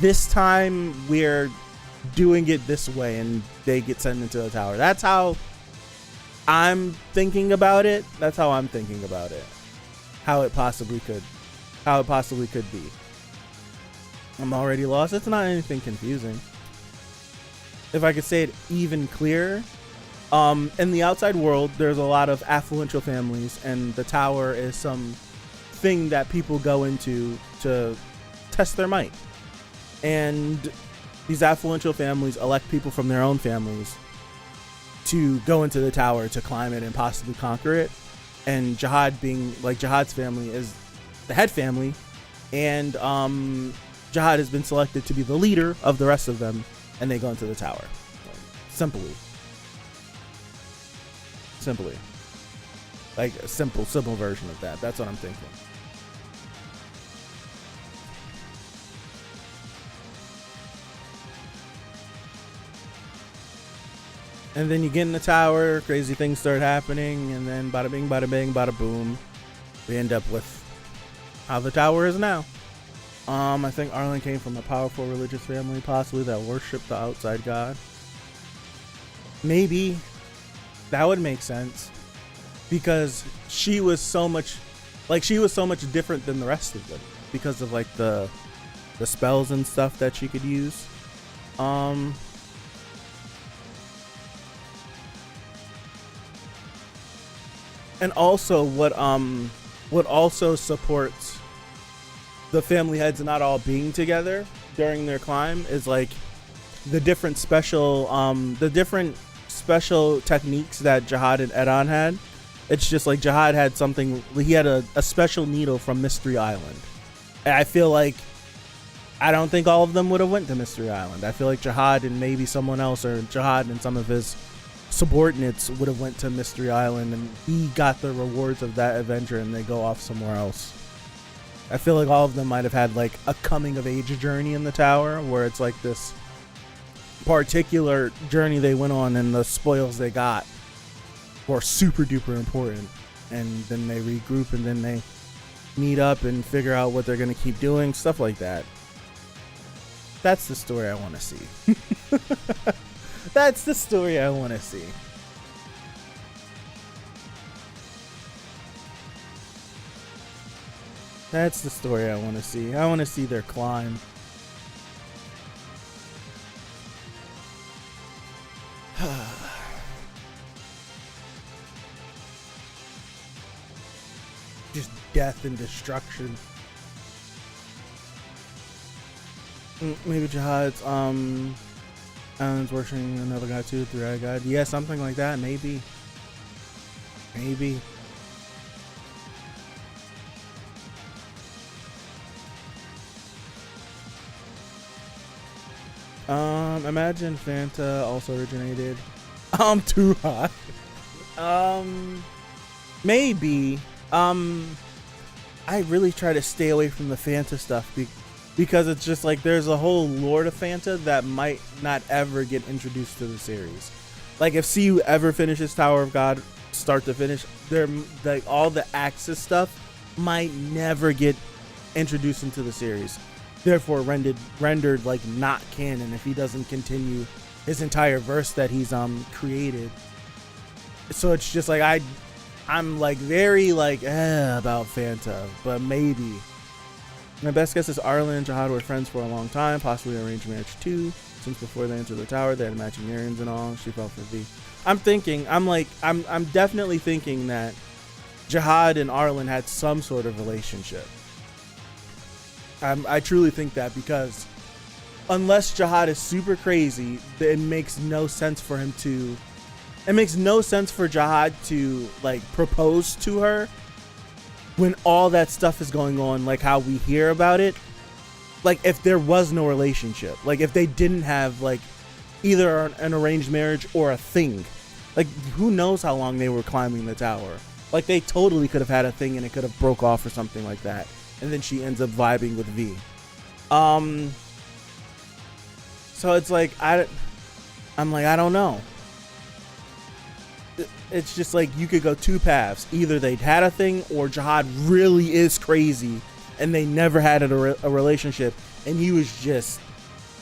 this time we're doing it this way and they get sent into the tower. That's how I'm thinking about it. That's how I'm thinking about it. How it possibly could be. I'm already lost. It's not anything confusing. If I could say it even clearer, in the outside world, there's a lot of affluential families, and the tower is some thing that people go into to test their might. And these affluential families elect people from their own families to go into the tower to climb it and possibly conquer it. And Jihad, being like Jihad's family, is the head family, and Jihad has been selected to be the leader of the rest of them, and they go into the tower. Simply. Like a simple version of that. That's what I'm thinking. And then you get in the tower, crazy things start happening, and then bada bing, bada bang, bada boom. We end up with how the tower is now. I think Arlen came from a powerful religious family, possibly, that worshipped the outside god. Maybe. That would make sense. Because she was so much different than the rest of them. Because of like the spells and stuff that she could use. And also what also supports the family heads not all being together during their climb is like the different special techniques that Jihad and Edon had. It's just like Jihad had something, he had a special needle from Mystery Island. And I feel like, I don't think all of them would have went to Mystery Island. I feel like Jihad and maybe someone else, or Jihad and some of his subordinates would have went to Mystery Island, and he got the rewards of that adventure and they go off somewhere else. I feel like all of them might have had like a coming of age journey in the tower, where it's like this particular journey they went on and the spoils they got were super duper important, and then they regroup and then they meet up and figure out what they're going to keep doing, stuff like that. That's the story I want to see. That's the story I want to see. That's the story I want to see. I want to see their climb. Just death and destruction. Maybe Jihad's Alan's worshiping another god too, three-eyed god. Yeah, something like that. Maybe. Imagine Fanta also originated. Too hot. Maybe. I really try to stay away from the Fanta stuff because it's just like there's a whole lore to Fanta that might not ever get introduced to the series. Like if CU ever finishes Tower of God start to finish, they're like all the Axis stuff might never get introduced into the series. Therefore rendered like not canon if he doesn't continue his entire verse that he's created. So it's just like I'm like very like about Fanta, but maybe. My best guess is Arlen and Jihad were friends for a long time, possibly arranged marriage too. Since before they entered the tower, they had matching earrings and all. She fell for V. I'm definitely thinking that Jihad and Arlen had some sort of relationship. I truly think that, because unless Jihad is super crazy, it makes no sense for him to. It makes no sense for Jihad to like propose to her when all that stuff is going on, like how we hear about it. Like if there was no relationship, like if they didn't have like either an arranged marriage or a thing, like who knows how long they were climbing the tower. Like they totally could have had a thing and it could have broke off or something like that. And then she ends up vibing with V. So it's like, I'm like, I don't know. it's just like you could go two paths. Either they'd had a thing, or Jihad really is crazy and they never had a relationship, and he was just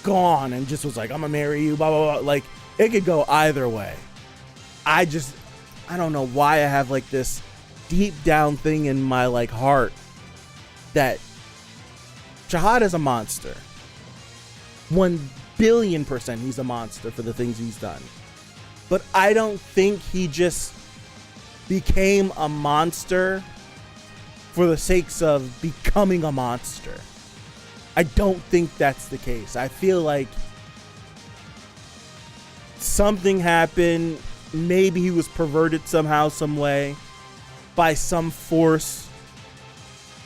gone and just was like, I'm gonna marry you, blah blah blah. Like, it could go either way. I don't know why I have like this deep down thing in my like heart that Jihad is a monster. 1,000,000,000% he's a monster for the things he's done. But I don't think he just became a monster for the sakes of becoming a monster. I don't think that's the case. I feel like something happened. Maybe he was perverted somehow, some way, by some force,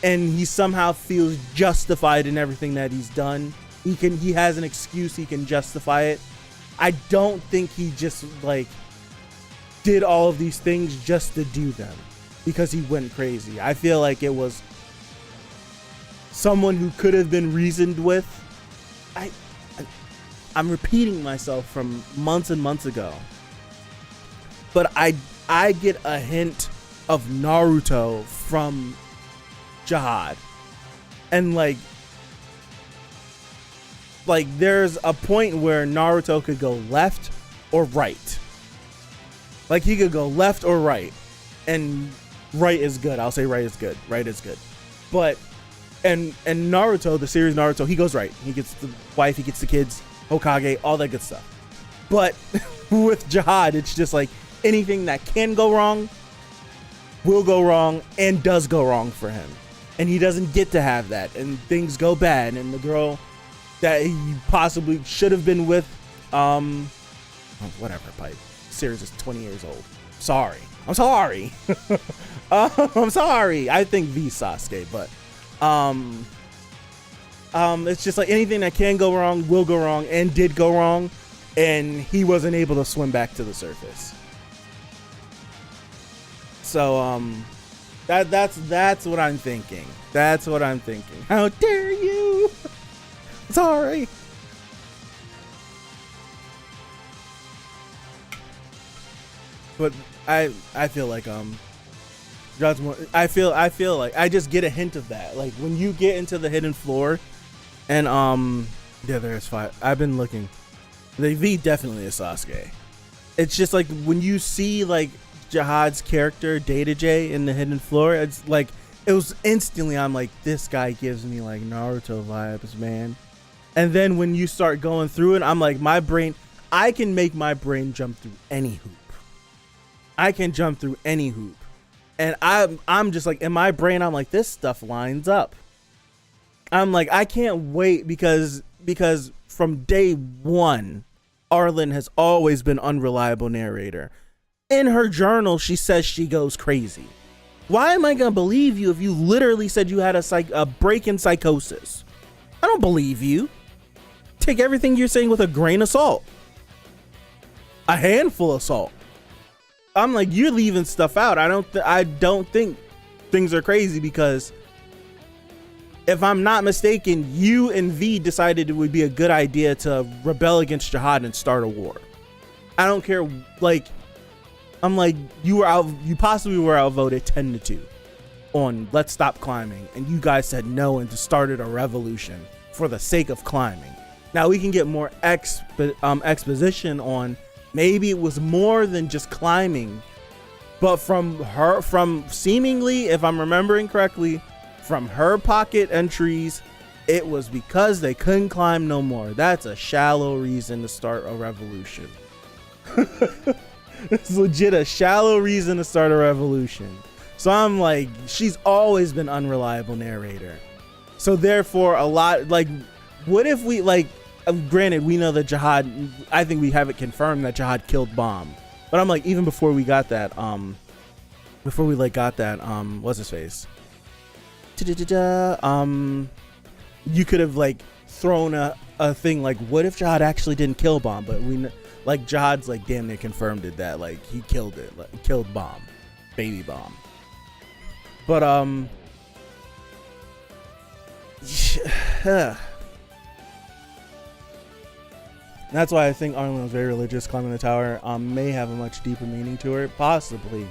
and he somehow feels justified in everything that he's done. He has an excuse, he can justify it. I don't think he just like did all of these things just to do them because he went crazy. I feel like it was someone who could have been reasoned with. I'm repeating myself from months and months ago, but I get a hint of Naruto from Jihad, and like there's a point where Naruto could go left or right. Like, he could go left or right, and right is good. I'll say right is good. Right is good. But and Naruto, the series Naruto, he goes right. He gets the wife, he gets the kids, Hokage, all that good stuff. But with Jihad, it's just like anything that can go wrong will go wrong and does go wrong for him. And he doesn't get to have that, and things go bad, and the girl that he possibly should have been with, whatever, pipe. Series is 20 years old. I'm sorry. I'm sorry. I think V Sasuke, but it's just like anything that can go wrong will go wrong and did go wrong, and he wasn't able to swim back to the surface. So that's what I'm thinking. That's what I'm thinking. How dare you? Sorry. But I feel like I feel like I just get a hint of that. Like, when you get into the hidden floor, and yeah, there's 5. I've been looking. The V definitely is Sasuke. It's just like when you see like Jihad's character Data J in the hidden floor, it's like it was instantly, I'm like, this guy gives me like Naruto vibes, man. And then when you start going through it, I'm like, I can make my brain jump through any hoop. I can jump through any hoop. And I'm just like, in my brain, I'm like, this stuff lines up. I'm like, I can't wait because from day one, Arlen has always been unreliable narrator. In her journal, she says she goes crazy. Why am I going to believe you if you literally said you had a break in psychosis? I don't believe you. Take everything you're saying with a grain of salt. A handful of salt. I'm like, you're leaving stuff out. I don't think things are crazy, because if I'm not mistaken, you and V decided it would be a good idea to rebel against Jihad and start a war. I don't care. Like, I'm like, you possibly were outvoted 10-2 on Let's Stop Climbing, and you guys said no and just started a revolution for the sake of climbing. Now we can get more exposition on maybe it was more than just climbing, but from seemingly, if I'm remembering correctly, from her pocket entries, it was because they couldn't climb no more. That's a shallow reason to start a revolution. It's legit a shallow reason to start a revolution. So I'm like, she's always been unreliable narrator. So therefore, a lot, like, what if we, like, granted, we know that Jihad, I think we have it confirmed that Jihad killed Bomb. But I'm like, even before we got that, what's his face? You could have, like, thrown a thing like, what if Jihad actually didn't kill Bomb? But like, Jihad's like damn near confirmed it, that like he killed it, like, killed Bomb, baby Bomb. But That's why I think Arlen was very religious. Climbing the tower may have a much deeper meaning to her. Possibly.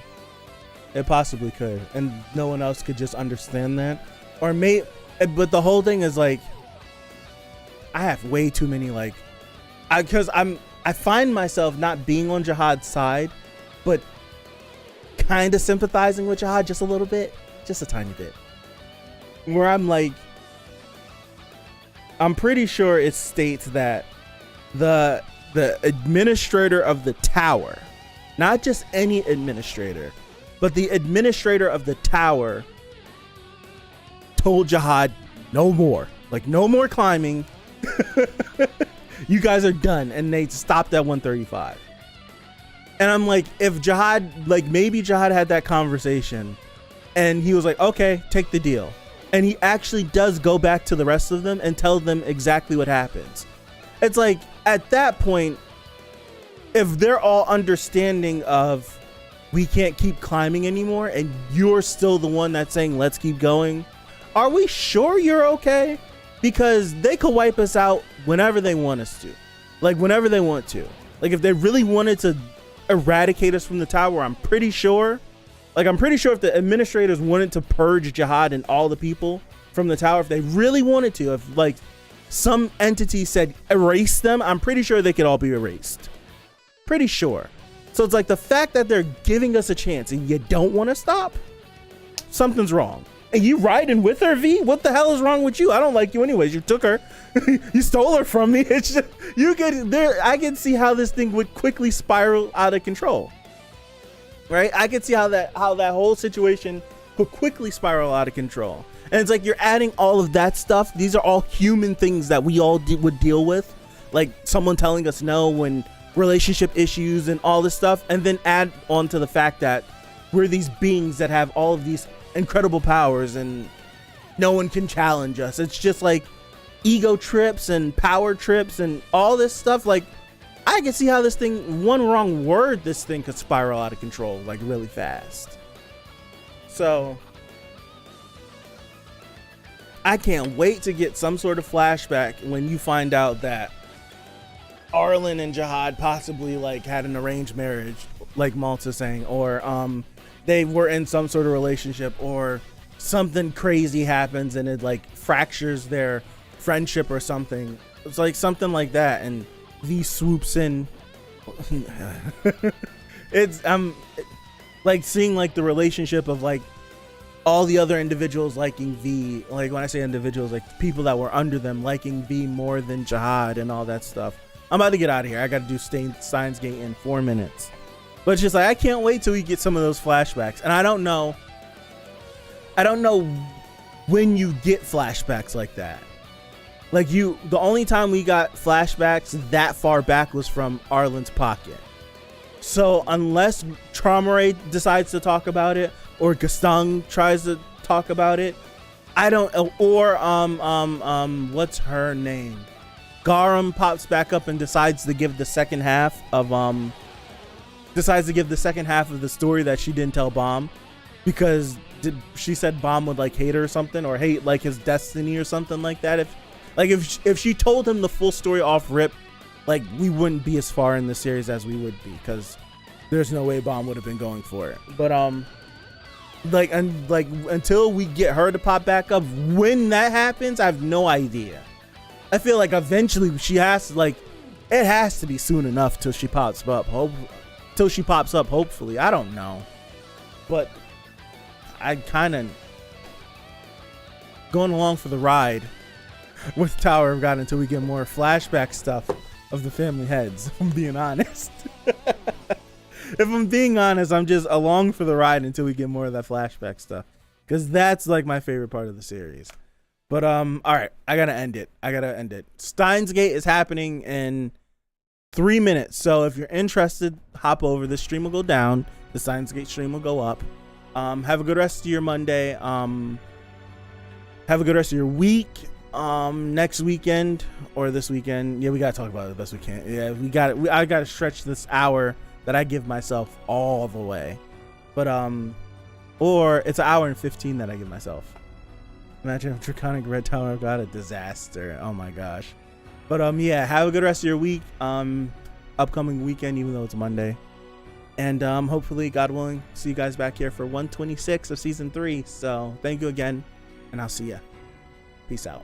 It possibly could. And no one else could just understand that. Or but the whole thing is like, I have way too many like, because I find myself not being on Jihad's side, but kind of sympathizing with Jihad just a little bit, just a tiny bit. Where I'm like, I'm pretty sure it states that the administrator of the tower, not just any administrator, but the administrator of the tower told Jihad no more, like no more climbing. You guys are done. And they stopped at 135. And I'm like, if Jihad, like maybe Jihad had that conversation and he was like, okay, take the deal. And he actually does go back to the rest of them and tell them exactly what happens. It's like, at that point, if they're all understanding of we can't keep climbing anymore and you're still the one that's saying let's keep going, are we sure you're okay? Because they could wipe us out whenever they want us to, like whenever they want to. Like if they really wanted to eradicate us from the tower, I'm pretty sure if the administrators wanted to purge Jihad and all the people from the tower, if they really wanted to, if like some entity said erase them, I'm pretty sure they could all be erased. Pretty sure. So it's like the fact that they're giving us a chance and you don't want to stop, something's wrong. And you riding with her, V? What the hell is wrong with you? I don't like you anyways. You took her. You stole her from me. It's just, you get there. I can see how this thing would quickly spiral out of control. Right? I can see how that whole situation could quickly spiral out of control. And it's like you're adding all of that stuff. These are all human things that we all would deal with. Like someone telling us no and relationship issues and all this stuff. And then add on to the fact that we're these beings that have all of these incredible powers and no one can challenge us. It's just like ego trips and power trips and all this stuff. Like I can see how this thing, one wrong word, this thing could spiral out of control like really fast. So I can't wait to get some sort of flashback when you find out that Arlen and Jihad possibly like had an arranged marriage, like Malta's saying, or they were in some sort of relationship, or something crazy happens and it like fractures their friendship or something. It's like something like that, and V swoops in. It's like seeing like the relationship of like all the other individuals liking V. Like when I say individuals, like people that were under them liking V more than Jihad and all that stuff. I'm about to get out of here. I got to do Steins Gate in 4 minutes. But it's just like, I can't wait till we get some of those flashbacks. And I don't know when you get flashbacks like that. Like the only time we got flashbacks that far back was from Arlen's pocket. So unless Traumaray decides to talk about it, or Gustang tries to talk about it, I don't, or what's her name? Garam pops back up and decides to give the second half of the story that she didn't tell Bomb, because she said Bomb would like hate her or something, or hate like his destiny or something like that. If she told him the full story off rip, like we wouldn't be as far in the series as we would be, because there's no way Bomb would have been going for it. But until we get her to pop back up, when that happens, I have no idea. I feel like eventually it has to be soon enough till she pops up. Hopefully. I don't know. But I kind of going along for the ride with Tower of God until we get more flashback stuff of the family heads, if I'm being honest. If I'm being honest, I'm just along for the ride until we get more of that flashback stuff, because that's like my favorite part of the series. But all right, I gotta end it. Steins Gate is happening in 3 minutes, so if you're interested, hop over. This stream will go down, the Steins Gate stream will go up. Have a good rest of your Monday. Have a good rest of your week. Next weekend or this weekend, we gotta talk about it the best we can. I gotta stretch this hour that I give myself all the way, but or it's 1 hour and 15 that I give myself. Imagine if Draconic Red Tower got a disaster. Oh my gosh. But yeah, have a good rest of your week. Upcoming weekend, even though it's Monday. And hopefully, God willing, see you guys back here for 126 of season 3. So thank you again, and I'll see ya. Peace out.